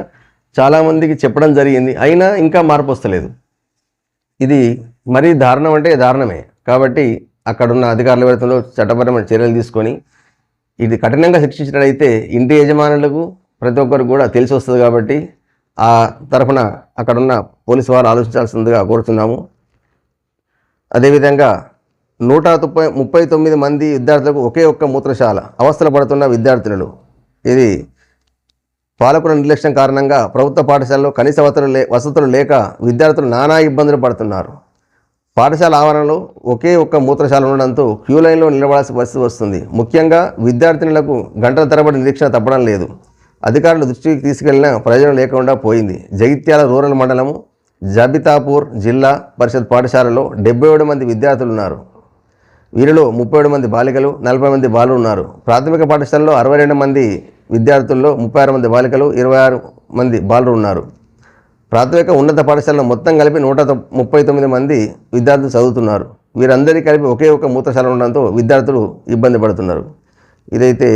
చాలామందికి చెప్పడం జరిగింది, అయినా ఇంకా మార్పు వస్తలేదు. ఇది మరీ దారుణం అంటే దారుణమే. కాబట్టి అక్కడున్న అధికారుల వేతనంలో చట్టపరమైన చర్యలు తీసుకొని ఇది కఠినంగా శిక్షించినట్లయితే ఇంటి యజమానులకు ప్రతి ఒక్కరికి కూడా తెలిసి వస్తుంది. కాబట్టి ఆ తరఫున అక్కడున్న పోలీసు వారు ఆలోచించాల్సిందిగా కోరుతున్నాము. అదేవిధంగా 139 మంది విద్యార్థులకు ఒకే ఒక్క మూత్రశాల, అవస్థలు పడుతున్న విద్యార్థులు. ఇది పాలకుల నిర్లక్ష్యం కారణంగా ప్రభుత్వ పాఠశాలలో కనీస వసతులు లేక విద్యార్థులు నానా ఇబ్బందులు పడుతున్నారు. పాఠశాల ఆవరణలో ఒకే ఒక్క మూత్రశాల ఉండడంతో క్యూ లైన్లో నిలబడాల్సిన పరిస్థితి వస్తుంది. ముఖ్యంగా విద్యార్థినులకు గంటల తరబడి నిరీక్షణ తప్పడం లేదు. అధికారుల దృష్టికి తీసుకెళ్లిన ప్రయోజనం లేకుండా పోయింది. జగిత్యాల రూరల్ మండలము జబితాపూర్ జిల్లా పరిషత్ పాఠశాలలో 77 మంది విద్యార్థులు ఉన్నారు. వీరిలో 37 మంది బాలికలు, 40 మంది బాలురు ఉన్నారు. ప్రాథమిక పాఠశాలలో 62 మంది విద్యార్థుల్లో 36 మంది బాలికలు, 26 మంది బాలురు ఉన్నారు. ప్రాథమిక ఉన్నత పాఠశాలలో మొత్తం కలిపి 139 మంది విద్యార్థులు చదువుతున్నారు. వీరందరికీ కలిపి ఒకే ఒక మూత్రశాల ఉండడంతో విద్యార్థులు ఇబ్బంది పడుతున్నారు. ఇదైతే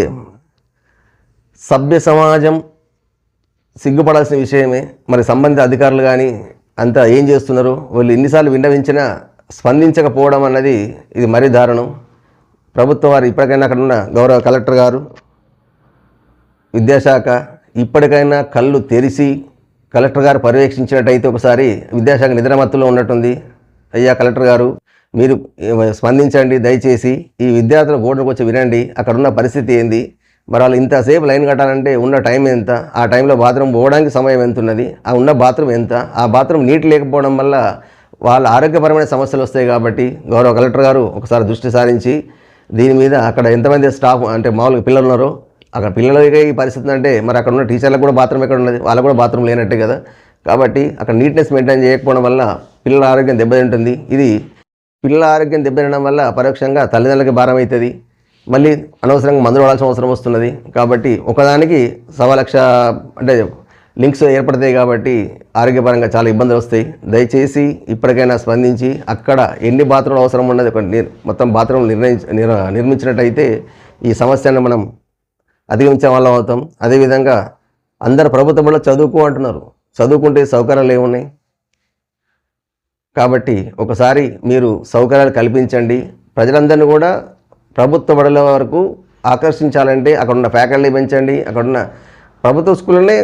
సభ్య సమాజం సిగ్గుపడాల్సిన విషయమే. మరి సంబంధిత అధికారులు కానీ అంతా ఏం చేస్తున్నారు, వాళ్ళు ఎన్నిసార్లు విన్నవించినా స్పందించకపోవడం అన్నది ఇది మరీ దారుణం. ప్రభుత్వం వారు ఇప్పటికైనా అక్కడ ఉన్న గౌరవ కలెక్టర్ గారు, విద్యాశాఖ ఇప్పటికైనా కళ్ళు తెరిచి కలెక్టర్ గారు పర్యవేక్షించినట్టయితే, ఒకసారి విద్యాశాఖ నిద్రమత్తులో ఉన్నట్టుంది. అయ్యా కలెక్టర్ గారు, మీరు స్పందించండి దయచేసి. ఈ విద్యార్థుల బోర్డుకు వచ్చి వినండి, అక్కడ ఉన్న పరిస్థితి ఏంది, మరి వాళ్ళు ఇంతసేపు లైన్ కట్టాలంటే ఉన్న టైం ఎంత, ఆ టైంలో బాత్రూమ్ పోవడానికి సమయం ఎంత ఉన్నది, ఆ ఉన్న బాత్రూమ్ ఎంత, ఆ బాత్రూమ్ నీటి లేకపోవడం వల్ల వాళ్ళ ఆరోగ్యపరమైన సమస్యలు వస్తాయి. కాబట్టి గౌరవ కలెక్టర్ గారు ఒకసారి దృష్టి సారించి దీని మీద అక్కడ ఎంతమంది స్టాఫ్ అంటే మామూలుగా పిల్లలు ఉన్నారో, అక్కడ పిల్లలకి ఈ పరిస్థితి అంటే మరి అక్కడ ఉన్న టీచర్లకు కూడా బాత్రూమ్ ఎక్కడ ఉన్నది, వాళ్ళకు కూడా బాత్రూమ్ లేనట్టే కదా. కాబట్టి అక్కడ నీట్నెస్ మెయింటైన్ చేయకపోవడం వల్ల పిల్లల ఆరోగ్యం దెబ్బతింటుంది. ఇది పిల్లల ఆరోగ్యం దెబ్బతినడం వల్ల పరోక్షంగా తల్లిదండ్రులకి భారం అవుతుంది. మళ్ళీ అనవసరంగా మందులు వాడాల్సిన అవసరం వస్తున్నది. కాబట్టి ఒకదానికి 1,00,000 అంటే లింక్స్ ఏర్పడతాయి. కాబట్టి ఆరోగ్యపరంగా చాలా ఇబ్బందులు వస్తాయి. దయచేసి ఇప్పటికైనా స్పందించి అక్కడ ఎన్ని బాత్రూమ్లు అవసరం ఉన్నది మొత్తం బాత్రూమ్లు నిర్మించినట్టయితే ఈ సమస్యను మనం అధిగమించే వాళ్ళం అవుతాం. అదేవిధంగా అందరు ప్రభుత్వంలో చదువుకో అంటున్నారు, చదువుకుంటే సౌకర్యాలు ఏమున్నాయి? కాబట్టి ఒకసారి మీరు సౌకర్యాలు కల్పించండి. ప్రజలందరినీ కూడా ప్రభుత్వ బడుల వరకు ఆకర్షించాలంటే అక్కడున్న ఫ్యాకల్టీ పెంచండి. అక్కడున్న ప్రభుత్వ స్కూళ్ళనే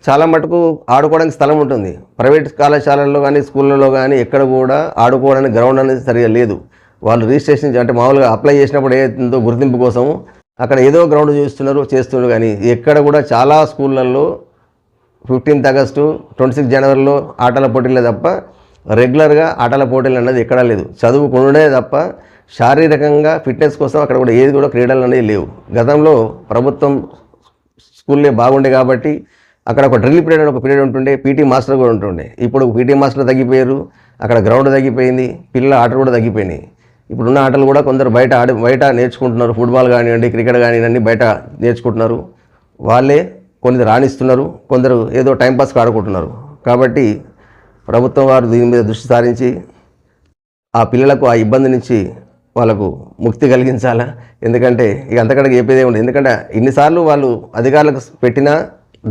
చాలా మటుకు ఆడుకోవడానికి స్థలం ఉంటుంది. ప్రైవేట్ కళాశాలల్లో కానీ స్కూళ్ళలో కానీ ఎక్కడ కూడా ఆడుకోవడానికి గ్రౌండ్ అనేది సరిగా లేదు. వాళ్ళు రిజిస్ట్రేషన్ అంటే మామూలుగా అప్లై చేసినప్పుడు ఏదో గుర్తింపు కోసం అక్కడ ఏదో గ్రౌండ్ చేస్తున్నారు. కానీ ఎక్కడ కూడా చాలా స్కూళ్ళల్లో 15th ఆగస్టు 26 జనవరిలో ఆటల పోటీలే తప్ప రెగ్యులర్గా ఆటల పోటీలు అన్నది ఎక్కడా లేదు. చదువుకునే తప్ప శారీరకంగా ఫిట్నెస్ కోసం అక్కడ కూడా ఏది కూడా క్రీడలు అనేవి లేవు. గతంలో ప్రభుత్వం స్కూల్లే బాగుండే కాబట్టి అక్కడ ఒక డ్రిల్ పీరియడ్ అని ఒక పీరియడ్ ఉంటుండే, పీటీ మాస్టర్ కూడా ఉంటుండే. ఇప్పుడు పీటీ మాస్టర్ తగ్గిపోయారు, అక్కడ గ్రౌండ్ తగ్గిపోయింది, పిల్లల ఆటలు కూడా తగ్గిపోయినాయి. ఇప్పుడున్న ఆటలు కూడా కొందరు బయట నేర్చుకుంటున్నారు. ఫుట్బాల్ కానివ్వండి, క్రికెట్ కానివ్వండి బయట నేర్చుకుంటున్నారు. వాళ్ళే కొన్ని రాణిస్తున్నారు, కొందరు ఏదో టైంపాస్కి ఆడుకుంటున్నారు. కాబట్టి ప్రభుత్వం వారు దీని మీద దృష్టి సారించి ఆ పిల్లలకు ఆ ఇబ్బంది నుంచి వాళ్ళకు ముక్తి కలిగించాలా. ఎందుకంటే ఇక అంతకంటే చెప్పేదే ఉండదు. ఎందుకంటే ఇన్నిసార్లు వాళ్ళు అధికారులకు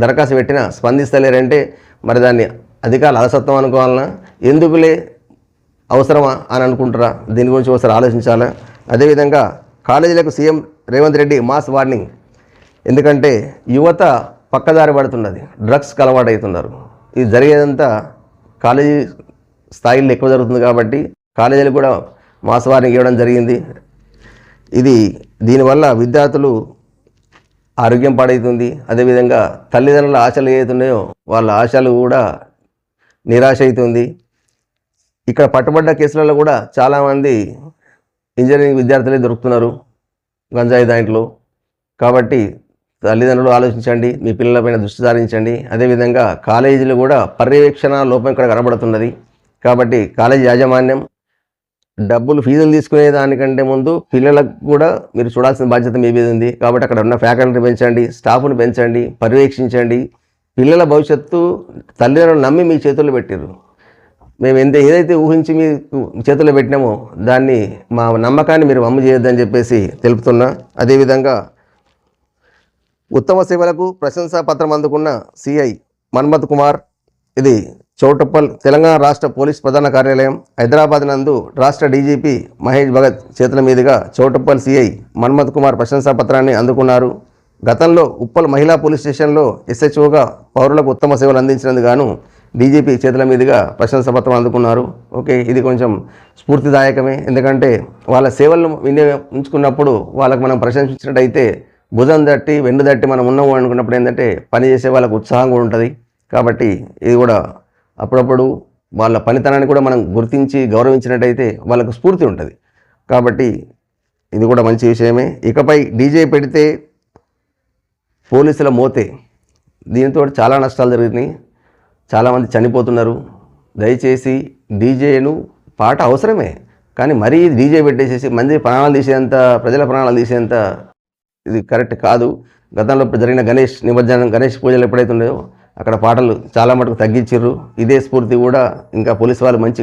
దరఖాస్తు పెట్టినా స్పందిస్తలేరంటే మరి దాన్ని అధికారులు అలసత్వం అనుకోవాలన్నా, ఎందుకులే అవసరమా అని అనుకుంటారా? దీని గురించి ఒకసారి ఆలోచించాలా. అదేవిధంగా కాలేజీలకు CM Revanth Reddy mass warning. ఎందుకంటే యువత పక్కదారి పడుతున్నది, డ్రగ్స్కి అలవాటు అవుతున్నారు. ఇది జరిగేదంతా కాలేజీ స్థాయిలో ఎక్కువ జరుగుతుంది కాబట్టి కాలేజీలు కూడా మాసవారికి ఇవ్వడం జరిగింది. దీనివల్ల విద్యార్థులు ఆరోగ్యం పాడవుతుంది. అదేవిధంగా తల్లిదండ్రుల ఆశలు ఏవైతున్నాయో వాళ్ళ ఆశలు కూడా నిరాశ అవుతుంది. ఇక్కడ పట్టుబడ్డ కేసులలో కూడా చాలామంది ఇంజనీరింగ్ విద్యార్థులే దొరుకుతున్నారు గంజాయి దాంట్లో. కాబట్టి తల్లిదండ్రులు ఆలోచించండి, మీ పిల్లలపైన దృష్టి సారించండి. అదేవిధంగా కాలేజీలు కూడా పర్యవేక్షణ లోపం ఇక్కడ కనబడుతున్నది. కాబట్టి కాలేజీ యాజమాన్యం డబ్బులు ఫీజులు తీసుకునే దానికంటే ముందు పిల్లలకు కూడా మీరు చూడాల్సిన బాధ్యత మీ మీద ఉంది. కాబట్టి అక్కడ ఉన్న ఫ్యాకల్టీని పెంచండి, స్టాఫ్ను పెంచండి, పర్యవేక్షించండి. పిల్లల భవిష్యత్తు తల్లిదండ్రులు నమ్మి మీ చేతుల్లో పెట్టారు. మేము ఏదైతే ఊహించి మీ చేతుల్లో పెట్టినామో దాన్ని మా నమ్మకాన్ని మీరు వమ్ము చేయొద్దని చెప్పేసి తెలుపుతున్నా. అదేవిధంగా ఉత్తమ సేవలకు ప్రశంసా పత్రం అందుకున్న సిఐ మన్మథ్ కుమార్, ఇది చౌటుప్పల్ తెలంగాణ రాష్ట్ర పోలీస్ ప్రధాన కార్యాలయం హైదరాబాద్ నందు రాష్ట్ర డీజీపీ మహేష్ భగత్ చేతుల మీదుగా చౌటుప్పల్ సిఐ మన్మథ్ కుమార్ ప్రశంసా పత్రాన్ని అందుకున్నారు. గతంలో ఉప్పల్ మహిళా పోలీస్ స్టేషన్లో ఎస్హెచ్ఓగా పౌరులకు ఉత్తమ సేవలు అందించినందుకు గాను డీజీపీ చేతుల మీదుగా ప్రశంసా పత్రం అందుకున్నారు. ఓకే, ఇది కొంచెం స్ఫూర్తిదాయకమే. ఎందుకంటే వాళ్ళ సేవలను వినియోగించుకున్నప్పుడు వాళ్ళకు మనం ప్రశంసించినట్టయితే భుజం తట్టి వెన్ను తట్టి మనం ఉన్నాము అనుకున్నప్పుడు ఏంటంటే పని చేసే వాళ్ళకు ఉత్సాహం కూడా ఉంటుంది. కాబట్టి ఇది కూడా అప్పుడప్పుడు వాళ్ళ పనితనాన్ని కూడా మనం గుర్తించి గౌరవించినట్టయితే వాళ్ళకు స్ఫూర్తి ఉంటుంది. కాబట్టి ఇది కూడా మంచి విషయమే. ఇకపై డీజే పెడితే పోలీసుల మోతే, దీంతో చాలా నష్టాలు జరిగినాయి, చాలామంది చనిపోతున్నారు. దయచేసి డీజేను పాట అవసరమే, కానీ మరీ డీజే పెట్టేసేసి మంది ప్రాణాలు తీసేంత, ప్రజల ప్రాణాలు తీసేంత ఇది కరెక్ట్ కాదు. గతంలో జరిగిన గణేష్ నిమజ్జనం, గణేష్ పూజలు ఎప్పుడైతే ఉన్నాయో అక్కడ పాటలు చాలా మటుకు తగ్గించారు. ఇదే స్ఫూర్తి కూడా ఇంకా పోలీసు వాళ్ళు మంచి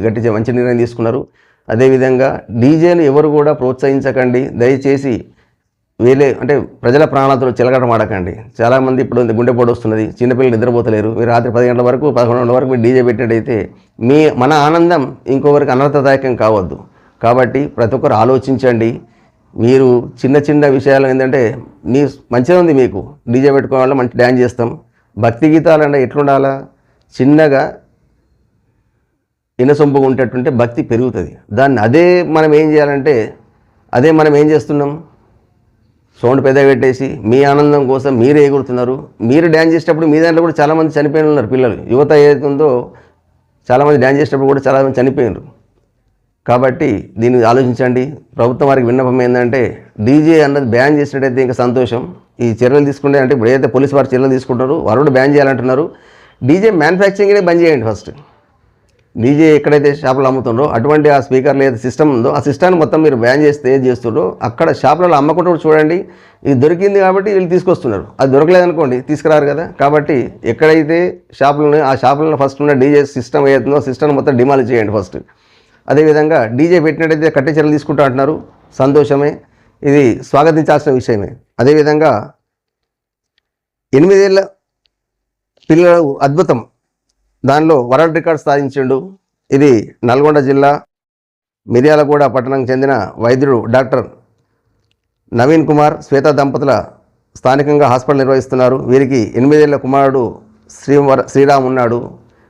నిర్ణయం తీసుకున్నారు. అదేవిధంగా డీజేను ఎవరు కూడా ప్రోత్సహించకండి. దయచేసి అంటే ప్రజల ప్రాణాలతో చెలగటమాడకండి. చాలామంది ఇప్పుడు గుండెపోటు వస్తున్నది, చిన్నపిల్లలు నిద్రపోతలేరు. మీరు రాత్రి 10 గంటల వరకు 11 గంటల వరకు మీరు డీజే పెట్టినట్టయితే మన ఆనందం ఇంకొకరికి అనర్థదాయకం కావద్దు. కాబట్టి ప్రతి ఒక్కరు ఆలోచించండి. మీరు చిన్న విషయాలు ఏంటంటే మంచిగా ఉంది, మీకు డీజే పెట్టుకోవడం మంచి డ్యాన్స్ చేస్తాం. భక్తి గీతాలు అంటే ఎట్లుండాలా, చిన్నగా ఇనసొంపుగా ఉండేటట్టుంటే భక్తి పెరుగుతుంది. అదే మనం ఏం చేస్తున్నాం, సౌండ్ పెద్ద పెట్టేసి మీ ఆనందం కోసం మీరే ఎగురుతున్నారు. మీరు డ్యాన్స్ చేసేటప్పుడు మీ దాంట్లో కూడా చాలామంది చనిపోయిన ఉన్నారు. పిల్లలు యువత ఏదైతుందో చాలామంది డ్యాన్స్ చేసేటప్పుడు కూడా చాలామంది చనిపోయినారు. కాబట్టి దీన్ని ఆలోచించండి. ప్రభుత్వం వారికి విన్నపం ఏంటంటే డీజే అన్నది బ్యాన్ చేసినట్టయితే ఇంకా సంతోషం. ఈ చర్యలు తీసుకుంటే అంటే ఇప్పుడు ఏదైతే పోలీసు వారు చర్యలు తీసుకుంటారో వారు కూడా బ్యాన్ చేయాలంటున్నారు. డీజే మ్యానుఫ్యాక్చరింగ్నే బంద్ చేయండి. ఫస్ట్ డీజే ఎక్కడైతే షాపులు అమ్ముతుండ్రో అటువంటి ఆ స్పీకర్లు ఏదైతే సిస్టమ్ ఉందో ఆ సిస్టాన్ని మొత్తం మీరు బ్యాన్ చేస్తే ఏది చేస్తుండ్రో అక్కడ షాపులలో అమ్మకుండా చూడండి. ఇది దొరికింది కాబట్టి వీళ్ళు తీసుకొస్తున్నారు. అది దొరకలేదనుకోండి తీసుకురారు కదా. కాబట్టి ఎక్కడైతే షాపులు ఉన్నాయో ఆ షాపులలో ఫస్ట్ ఉన్న డీజే సిస్టమ్ ఏదైతుందో ఆ సిస్టమ్ మొత్తం డిమాలిష్ చేయండి ఫస్ట్. అదేవిధంగా డీజే పెట్టినట్టయితే కట్టే చర్యలు తీసుకుంటూ అంటున్నారు, సంతోషమే, ఇది స్వాగతించాల్సిన విషయమే. అదేవిధంగా 8 ఏళ్ళ పిల్లలు అద్భుతం, దానిలో వరల్డ్ రికార్డ్ సాధించిండు. ఇది నల్గొండ జిల్లా మిర్యాలగూడ పట్టణంకి చెందిన వైద్యుడు డాక్టర్ నవీన్ కుమార్, శ్వేత దంపతుల స్థానికంగా హాస్పిటల్ నిర్వహిస్తున్నారు. వీరికి 8 ఏళ్ళ కుమారుడు శ్రీరామ్ ఉన్నాడు.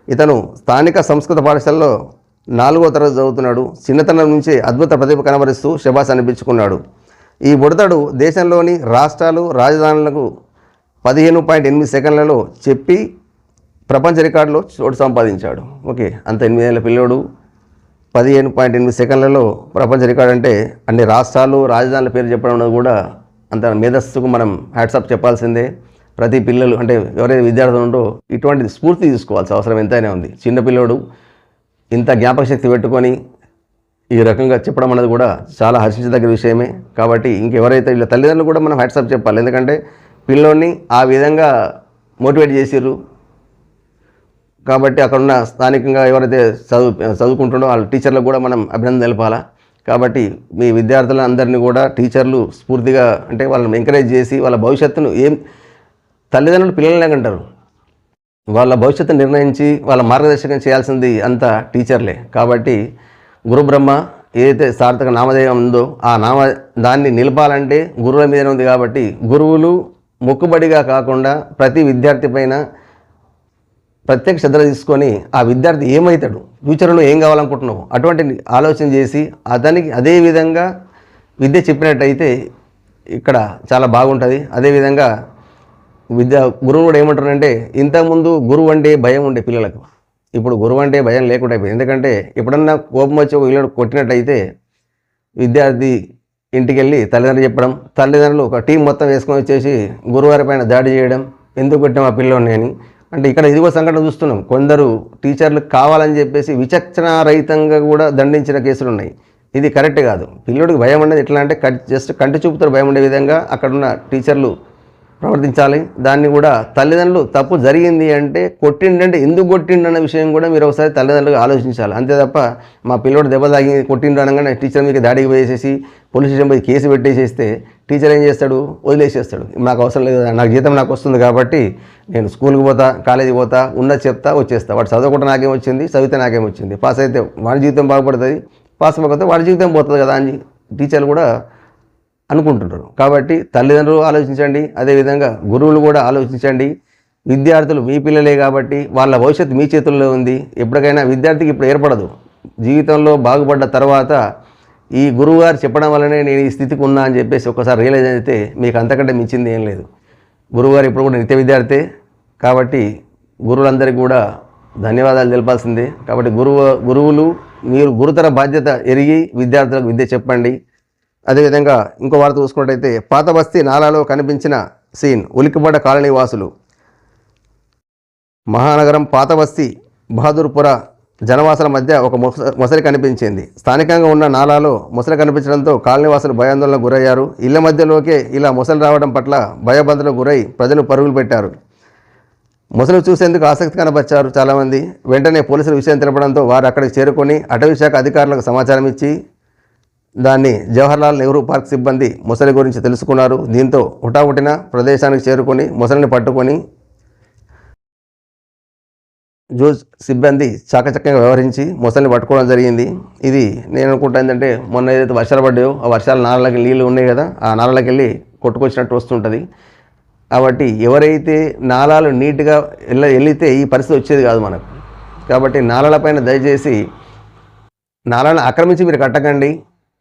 ఇతను స్థానిక సంస్కృత పాఠశాలలో 4వ తరగతి చదువుతున్నాడు. చిన్నతనం నుంచే అద్భుత ప్రతిభ కనబరుస్తూ శబాస్ అనిపించుకున్నాడు. ఈ బుడతడు దేశంలోని రాష్ట్రాలు రాజధానులకు 15.8 సెకండ్లలో చెప్పి ప్రపంచ రికార్డులో చోటు సంపాదించాడు. ఓకే, అంత 8 ఏళ్ళ పిల్లోడు 15.8 సెకండ్లలో ప్రపంచ రికార్డు అంటే అన్ని రాష్ట్రాలు రాజధానుల పేరు చెప్పడం కూడా అంత మేధస్సుకు మనం హ్యాట్సాప్ చెప్పాల్సిందే. ప్రతి పిల్లలు అంటే ఎవరైతే విద్యార్థులు ఉంటో ఇటువంటి స్ఫూర్తి తీసుకోవాల్సిన అవసరం ఎంతైనా ఉంది. చిన్నపిల్లోడు ఇంత జ్ఞాపక శక్తి పెట్టుకొని ఈ రకంగా చెప్పడం అనేది కూడా చాలా హర్షించదగ్గ విషయమే. కాబట్టి ఇంకెవరైతే వీళ్ళ తల్లిదండ్రులు కూడా మనం హ్యాట్సాప్ చెప్పాలి. ఎందుకంటే పిల్లోడిని ఆ విధంగా మోటివేట్ చేసిర్రు. కాబట్టి అక్కడున్న స్థానికంగా ఎవరైతే చదువుకుంటుండో వాళ్ళ టీచర్లకు కూడా మనం అభినందన తెలపాలా. కాబట్టి మీ విద్యార్థులందరినీ కూడా టీచర్లు స్ఫూర్తిగా అంటే వాళ్ళని ఎంకరేజ్ చేసి వాళ్ళ భవిష్యత్తును తల్లిదండ్రులు పిల్లలనే అంటారు, వాళ్ళ భవిష్యత్తు నిర్ణయించి వాళ్ళ మార్గదర్శకం చేయాల్సింది అంతా టీచర్లే. కాబట్టి గురు బ్రహ్మ ఏదైతే సార్థక నామధేయం ఉందో ఆ దాన్ని నిలపాలంటే గురువుల మీదనే ఉంది. కాబట్టి గురువులు మొక్కుబడిగా కాకుండా ప్రతి విద్యార్థి పైన ప్రత్యేక శ్రద్ధ తీసుకొని ఆ విద్యార్థి ఏమవుతాడు, ఫ్యూచర్లో ఏం కావాలనుకుంటున్నావు అటువంటి ఆలోచన చేసి అతనికి అదే విధంగా విద్య చెప్పినట్టయితే ఇక్కడ చాలా బాగుంటుంది. అదేవిధంగా గురువు కూడా ఏమంటారంటే, ఇంతకుముందు గురువు అంటే భయం ఉండే పిల్లలకు, ఇప్పుడు గురువు అంటే భయం లేకుండా అయిపోయింది. ఎందుకంటే ఎప్పుడన్నా కోపం వచ్చి ఒక ఇల్లు కొట్టినట్టయితే విద్యార్థి ఇంటికి వెళ్ళి తల్లిదండ్రులు చెప్పడం, తల్లిదండ్రులు ఒక టీం మొత్తం వేసుకొని వచ్చేసి గురువారి పైన దాడి చేయడం, ఎందుకు కొట్టాం ఆ పిల్లోని అని. అంటే ఇక్కడ ఇదిగో సంఘటన చూస్తున్నాం. కొందరు టీచర్లు కావాలని చెప్పేసి విచక్షణారహితంగా కూడా దండించిన కేసులు ఉన్నాయి. ఇది కరెక్ట్ కాదు. పిల్లోడికి భయం అనేది ఎట్లా అంటే జస్ట్ కంటి చూపుతో భయం ఉండే విధంగా అక్కడున్న టీచర్లు ప్రవర్తించాలి. దాన్ని కూడా తల్లిదండ్రులు తప్పు జరిగింది అంటే కొట్టిండంటే ఎందుకు కొట్టిండు అన్న విషయం కూడా మీరు ఒకసారి తల్లిదండ్రులుగా ఆలోచించాలి. అంతే తప్ప మా పిల్లోడు దెబ్బ తాగి కొట్టిండు అనగానే టీచర్ మీకు దాడికి వేసేసి పోలీస్ స్టేషన్ పోయి కేసు పెట్టేసేస్తే టీచర్ ఏం చేస్తాడు, వదిలేసేస్తాడు. నాకు అవసరం లేదు, నాకు జీతం నాకు వస్తుంది కాబట్టి నేను స్కూల్కి పోతా, కాలేజీకి పోతా, ఉన్నది చెప్తా, వచ్చేస్తా. వాడు చదవకుండా నాకేం వచ్చింది, చదివితే నాకేం వచ్చింది, పాస్ అయితే వాడి జీవితం బాగుపడుతుంది, పాస్ అవ్వకపోతే వాడి జీవితం పోతుంది కదా అని టీచర్లు కూడా అనుకుంటుంటారు. కాబట్టి తల్లిదండ్రులు ఆలోచించండి, అదేవిధంగా గురువులు కూడా ఆలోచించండి. విద్యార్థులు మీ పిల్లలే కాబట్టి వాళ్ళ భవిష్యత్తు మీ చేతుల్లో ఉంది. ఎప్పటికైనా విద్యార్థికి ఇప్పుడు ఏర్పడదు, జీవితంలో బాగుపడ్డ తర్వాత ఈ గురువుగారు చెప్పడం వల్లనే నేను ఈ స్థితికి ఉన్నా అని చెప్పేసి ఒకసారి రియలైజ్ అయితే మీకు అంతకంటే మించింది ఏం లేదు. గురువుగారు ఇప్పుడు కూడా నిత్య విద్యార్థే కాబట్టి గురువులందరికీ కూడా ధన్యవాదాలు తెలపాల్సిందే. కాబట్టి గురువులు మీరు గురుతర బాధ్యత ఎరిగి విద్యార్థులకు విద్య చెప్పండి. అదేవిధంగా ఇంకో వార్త చూసుకున్నట్టయితే, పాత బస్తీ నాలాలో కనిపించిన సీన్, ఉలిక్కిపడ్డ కాలనీ వాసులు. మహానగరం పాత బస్తీ బహదూర్పుర జనవాసుల మధ్య ఒక మొసలి కనిపించింది. స్థానికంగా ఉన్న నాలాలో మొసలి కనిపించడంతో కాలనీవాసులు భయాందోళనకు గురయ్యారు. ఇళ్ల మధ్యలోకే ఇలా మొసలి రావడం పట్ల భయభ్రాంతులకు గురై ప్రజలు పరుగులు పెట్టారు. మొసలు చూసేందుకు ఆసక్తి కనబరిచారు చాలామంది. వెంటనే పోలీసులు విషయం తెలపడంతో వారు అక్కడికి చేరుకొని అటవీ శాఖ అధికారులకు సమాచారం ఇచ్చి దాన్ని జవహర్లాల్ నెహ్రూ పార్క్ సిబ్బంది మొసలి గురించి తెలుసుకున్నారు. దీంతో హుటాహుటిన ప్రదేశానికి చేరుకొని మొసలిని పట్టుకొని జూజ్ సిబ్బంది చాకచక్యంగా వ్యవహరించి మొసలిని పట్టుకోవడం జరిగింది. ఇది నేను అనుకుంటా ఏంటంటే, మొన్న ఏదైతే వర్షాలు పడ్డాయో ఆ వర్షాలు నాళ్ళకి నీళ్ళు ఉన్నాయి కదా, ఆ నాళ్ళకి వెళ్ళి కొట్టుకొచ్చినట్టు వస్తుంటుంది. కాబట్టి ఎవరైతే నాళాలు నీట్గా వెళితే ఈ పరిస్థితి వచ్చేది కాదు మనకు. కాబట్టి నాళాలపైన దయచేసి నాళాలను ఆక్రమించి మీరు కట్టకండి.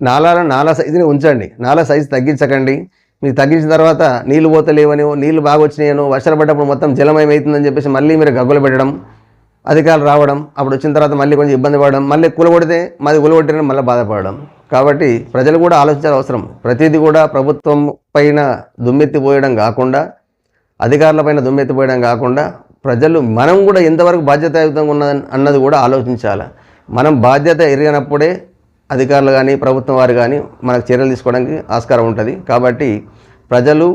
నాళా సైజుని ఉంచండి, నాళా సైజు తగ్గించకండి. మీరు తగ్గించిన తర్వాత నీళ్ళు పోతలేవని, నీళ్ళు బాగా వచ్చినాయనో, వర్షాలు పడ్డప్పుడు మొత్తం జలమయం అవుతుందని చెప్పేసి మళ్ళీ మీరు గగ్గులు పెట్టడం, అధికారులు రావడం, అప్పుడు వచ్చిన తర్వాత మళ్ళీ కొంచెం ఇబ్బంది పడడం, మళ్ళీ కూలగొడితే మాది కూలగొట్టిన మళ్ళీ బాధపడడం. కాబట్టి ప్రజలు కూడా ఆలోచించాల్సిన అవసరం. ప్రతిదీ కూడా ప్రభుత్వం పైన దుమ్మెత్తిపోయడం కాకుండా, అధికారులపైన దుమ్మెత్తిపోయడం కాకుండా, ప్రజలు మనం కూడా ఎంతవరకు బాధ్యతాయుతంగా ఉన్నది అన్నది కూడా ఆలోచించాలి. మనం బాధ్యత ఎరిగినప్పుడే అధికారులు కానీ ప్రభుత్వం వారు కానీ మనకు చర్యలు తీసుకోవడానికి ఆస్కారం ఉంటుంది. కాబట్టి ప్రజలు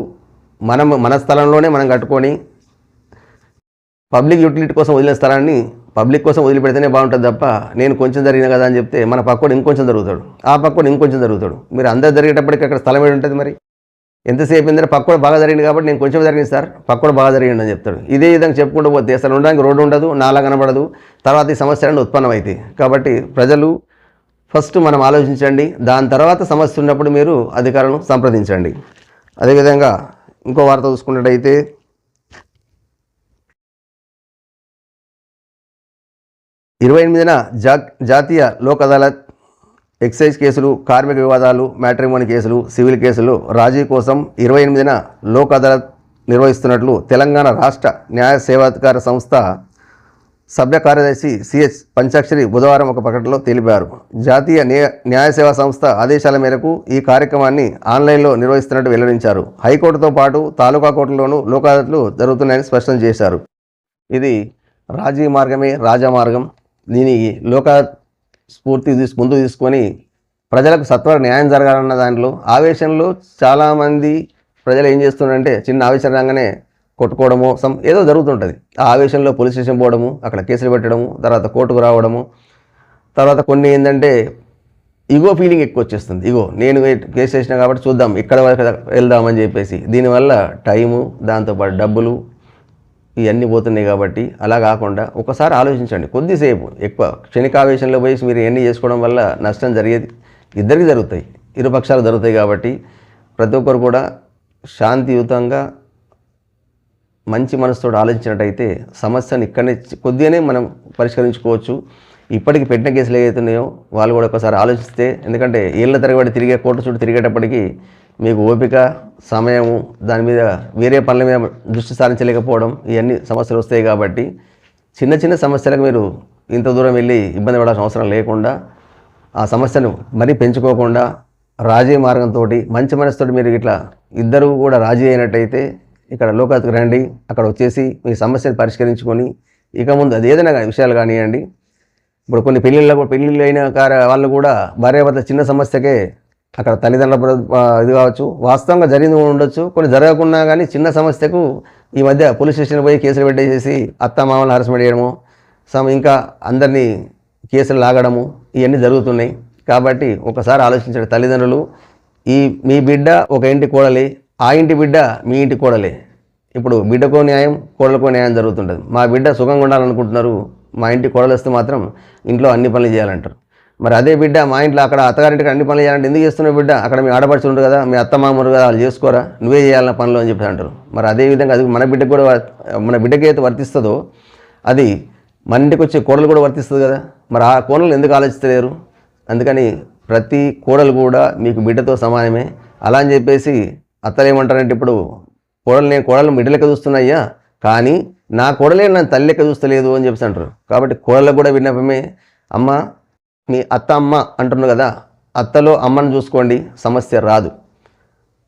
మన స్థలంలోనే మనం కట్టుకొని పబ్లిక్ యూటిలిటీ కోసం వదిలిన స్థలాన్ని పబ్లిక్ కోసం వదిలిపెడితేనే బాగుంటుంది తప్ప, నేను కొంచెం జరిగిన కదా అని చెప్తే మన పక్కడు ఇంకొంచెం జరుగుతాడు, ఆ పక్కడు ఇంకొంచెం జరుగుతాడు. మీరు అందరు జరిగేటప్పటికి అక్కడ స్థలం ఏమి ఉంటుంది? మరి ఎంతసేపు ఏంటంటే పక్కడు బాగా జరిగింది కాబట్టి నేను కొంచెం జరిగింది సార్, పక్కడు బాగా జరిగింది అని చెప్తాడు. ఇదే విధంగా చెప్పుకుంటూ పోతే అసలు ఉండడానికి రోడ్డు ఉండదు, నాలా కనబడదు, తర్వాత ఈ సమస్యలను ఉత్పన్నమవుతాయి. కాబట్టి ప్రజలు ఫస్ట్ మనం ఆలోచించండి, దాని తర్వాత సమస్య ఉన్నప్పుడు మీరు అధికారులను సంప్రదించండి. అదేవిధంగా ఇంకో వార్త చూసుకున్నట్టయితే, ఇరవై 28న జాతీయ లోక్ అదాలత్ ఎక్సైజ్ కేసులు, కార్మిక వివాదాలు, మ్యాట్రిమోనీ కేసులు, సివిల్ కేసులు రాజీ కోసం 28న లోక్ అదాలత్ నిర్వహిస్తున్నట్లు తెలంగాణ రాష్ట్ర న్యాయ సేవాధికార సంస్థ సభ్య కార్యదర్శి సిహెచ్ పంచాక్షరి బుధవారం ఒక ప్రకటనలో తెలిపారు. జాతీయ న్యాయ సేవా సంస్థ ఆదేశాల మేరకు ఈ కార్యక్రమాన్ని ఆన్లైన్లో నిర్వహిస్తున్నట్టు వెల్లడించారు. హైకోర్టుతో పాటు తాలూకా కోర్టులోనూ లోక్ అదాలత్లు జరుగుతున్నాయని స్పష్టం చేశారు. ఇది రాజీ మార్గమే రాజా మార్గం. దీనికి లోక స్ఫూర్తి ముందు తీసుకొని ప్రజలకు సత్వర న్యాయం జరగాలన్న దాంట్లో ఆవేశంలో చాలామంది ప్రజలు ఏం చేస్తున్నారంటే, చిన్న ఆవేశం రాగానే కొట్టుకోవడము ఏదో జరుగుతుంటుంది. ఆ ఆవేశంలో పోలీస్ స్టేషన్ పోవడము, అక్కడ కేసులు పెట్టడము, తర్వాత కోర్టుకు రావడము, తర్వాత కొన్ని ఏంటంటే ఈగో ఫీలింగ్ ఎక్కువ వచ్చేస్తుంది. ఇగో నేను కేసు చేసినా కాబట్టి చూద్దాం ఇక్కడ వెళ్దామని చెప్పేసి, దీనివల్ల టైము, దాంతోపాటు డబ్బులు ఇవన్నీ పోతున్నాయి. కాబట్టి అలా కాకుండా ఒకసారి ఆలోచించండి. కొద్దిసేపు ఎక్కువ క్షణికావేశంలో పోయి మీరు ఇవన్నీ చేసుకోవడం వల్ల నష్టం జరిగేది ఇద్దరికి జరుగుతాయి, ఇరుపక్షాలు జరుగుతాయి. కాబట్టి ప్రతి ఒక్కరు కూడా శాంతియుతంగా మంచి మనసుతో ఆలోచించినట్టయితే సమస్యను ఇక్కడనే కొద్దిగానే మనం పరిష్కరించుకోవచ్చు. ఇప్పటికి పెట్టిన కేసులు ఏవైతున్నాయో వాళ్ళు కూడా ఒకసారి ఆలోచిస్తే, ఎందుకంటే ఏళ్ళ తరబడి తిరిగే కోర్టు చుట్టూ తిరిగేటప్పటికి మీకు ఓపిక, సమయము, దాని మీద వేరే పనుల మీద దృష్టి సారించలేకపోవడం, ఇవన్నీ సమస్యలు వస్తాయి. కాబట్టి చిన్న చిన్న సమస్యలకు మీరు ఇంత దూరం వెళ్ళి ఇబ్బంది పడాల్సిన అవసరం లేకుండా, ఆ సమస్యను మరీ పెంచుకోకుండా రాజీ మార్గంతో మంచి మనసుతో మీరు ఇట్లా ఇద్దరు కూడా రాజీ అయినట్టయితే ఇక్కడ లోకాత్కి రండి. అక్కడ వచ్చేసి మీ సమస్యను పరిష్కరించుకొని ఇక ముందు అది ఏదైనా విషయాలు కానివ్వండి. ఇప్పుడు కొన్ని పెళ్ళిళ్ళు అయిన వాళ్ళు కూడా భార్యాభర్త చిన్న సమస్యకే అక్కడ తల్లిదండ్రుల ఇది కావచ్చు, వాస్తవంగా జరిగింది ఉండొచ్చు, కొన్ని జరగకున్నా కానీ చిన్న సమస్యకు ఈ మధ్య పోలీస్ స్టేషన్ పోయి కేసులు పెట్టేసేసి అత్త మామూలు హరాస్మెంట్ చేయడము, ఇంకా అందరినీ కేసులు లాగడము, ఇవన్నీ జరుగుతున్నాయి. కాబట్టి ఒకసారి ఆలోచించండి తల్లిదండ్రులు. మీ బిడ్డ ఒక ఇంటి కోడలి, ఆ ఇంటి బిడ్డ మీ ఇంటి కోడలే. ఇప్పుడు బిడ్డకో న్యాయం, కోడలకో న్యాయం జరుగుతుంటుంది. మా బిడ్డ సుఖంగా ఉండాలనుకుంటున్నారు, మా ఇంటి కోడలు వస్తే మాత్రం ఇంట్లో అన్ని పనులు చేయాలంటారు. మరి అదే బిడ్డ మా ఇంట్లో అక్కడ అత్తగారింటికి అన్ని పనులు చేయాలంటే ఎందుకు చేస్తున్నావు బిడ్డ, అక్కడ మీ ఆడపడుచు ఉంటుంది కదా, మీ అత్త మామూలు కదా, వాళ్ళు చేసుకోరా, నువ్వే చేయాలన్న పనులు అని చెప్పి అంటారు. మరి అదేవిధంగా అది మన బిడ్డకు కూడా మన బిడ్డకి అయితే వర్తిస్తుందో అది మన ఇంటికి వచ్చే కోడలు కూడా వర్తిస్తుంది కదా. మరి ఆ కోడలు ఎందుకు ఆలోచిస్తలేరు? అందుకని ప్రతి కోడలు కూడా మీకు బిడ్డతో సమానమే. అలా అని చెప్పేసి అత్తలు ఏమంటారంటే, ఇప్పుడు నేను కోడలు బిడ్డ లెక్క చూస్తున్నాయ్యా, కానీ నా కోడలే నన్ను తల్లి లెక్క చూస్తలేదు అని చెప్పేసి అంటారు. కాబట్టి కోడలకు కూడా విన్నపమే, అమ్మ మీ అత్త అమ్మ అంటున్నారు కదా, అత్తలో అమ్మను చూసుకోండి, సమస్య రాదు.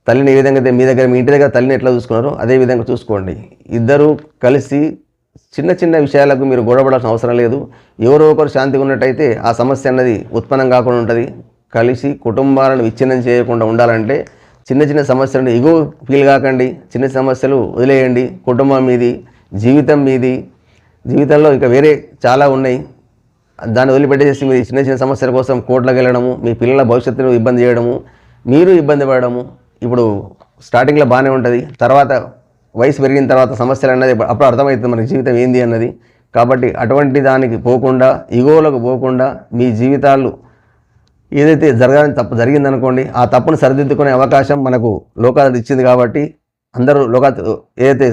తల్లిని ఏ విధంగా అయితే మీ ఇంటి దగ్గర తల్లిని ఎట్లా చూసుకున్నారో అదే విధంగా చూసుకోండి. ఇద్దరూ కలిసి చిన్న చిన్న విషయాలకు మీరు గొడవపడాల్సిన అవసరం లేదు. ఎవరో ఒకరు శాంతిగా ఉన్నట్టయితే ఆ సమస్య అన్నది ఉత్పన్నం కాకుండా ఉంటుంది. కలిసి కుటుంబాలను విచ్ఛిన్నం చేయకుండా ఉండాలంటే చిన్న చిన్న సమస్యలను ఎగువ ఫీల్ కాకండి. చిన్న సమస్యలు వదిలేయండి. కుటుంబం మీది, జీవితం మీది, జీవితంలో ఇంకా వేరే చాలా ఉన్నాయి. దాన్ని వదిలిపెట్టేసి మీరు చిన్న చిన్న సమస్యల కోసం కోర్టులకు వెళ్ళడము, మీ పిల్లల భవిష్యత్తును ఇబ్బంది చేయడము, మీరు ఇబ్బంది పడడము ఇప్పుడు స్టార్టింగ్లో బాగానే ఉంటుంది. తర్వాత వయసు పెరిగిన తర్వాత సమస్యలు అన్నది అప్పుడు అర్థమవుతుంది మనకి జీవితం ఏంది అన్నది. కాబట్టి అటువంటి దానికి పోకుండా, ఈగోలకు పోకుండా మీ జీవితాలు ఏదైతే జరగాలని తప్పు జరిగిందనుకోండి, ఆ తప్పును సరిదిద్దుకునే అవకాశం మనకు లోకాదాలత ఇచ్చింది. కాబట్టి అందరూ లోకాదాలత ఏదైతే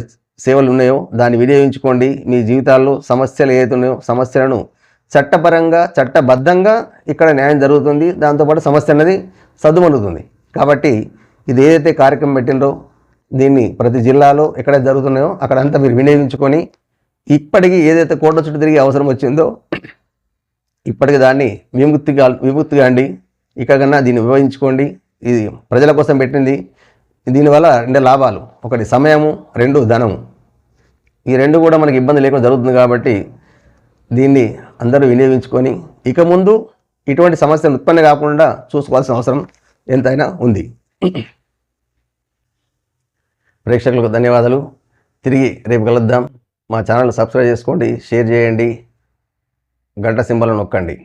సేవలు ఉన్నాయో దాన్ని వినియోగించుకోండి. మీ జీవితాల్లో సమస్యలు ఏదైతే ఉన్నాయో సమస్యలను చట్టపరంగా, చట్టబద్ధంగా ఇక్కడ న్యాయం జరుగుతుంది. దాంతోపాటు సమస్య అన్నది సద్దుమణుగుతుంది. కాబట్టి ఇది ఏదైతే కార్యక్రమం పెట్టిందో దీన్ని ప్రతి జిల్లాలో ఎక్కడ జరుగుతున్నాయో అక్కడంతా మీరు వినియోగించుకొని ఇప్పటికీ ఏదైతే కోట్ల చుట్టూ తిరిగే అవసరం వచ్చిందో ఇప్పటికీ దాన్ని విముక్తిగా అండి. ఇక్కడకన్నా దీన్ని విభజించుకోండి. ఇది ప్రజల కోసం పెట్టింది. దీనివల్ల 2 లాభాలు, ఒకటి సమయము, 2 ధనము. ఈ 2 కూడా మనకి ఇబ్బంది లేకుండా జరుగుతుంది. కాబట్టి దీన్ని అందరూ వినియోగించుకొని ఇక ముందు ఇటువంటి సమస్యలు ఉత్పన్న కాకుండా చూసుకోవాల్సిన అవసరం ఎంతైనా ఉంది. ప్రేక్షకులకు ధన్యవాదాలు. తిరిగి రేపు కలుద్దాం. మా ఛానల్ సబ్స్క్రైబ్ చేసుకోండి, షేర్ చేయండి, గంట సింబల్ నొక్కండి.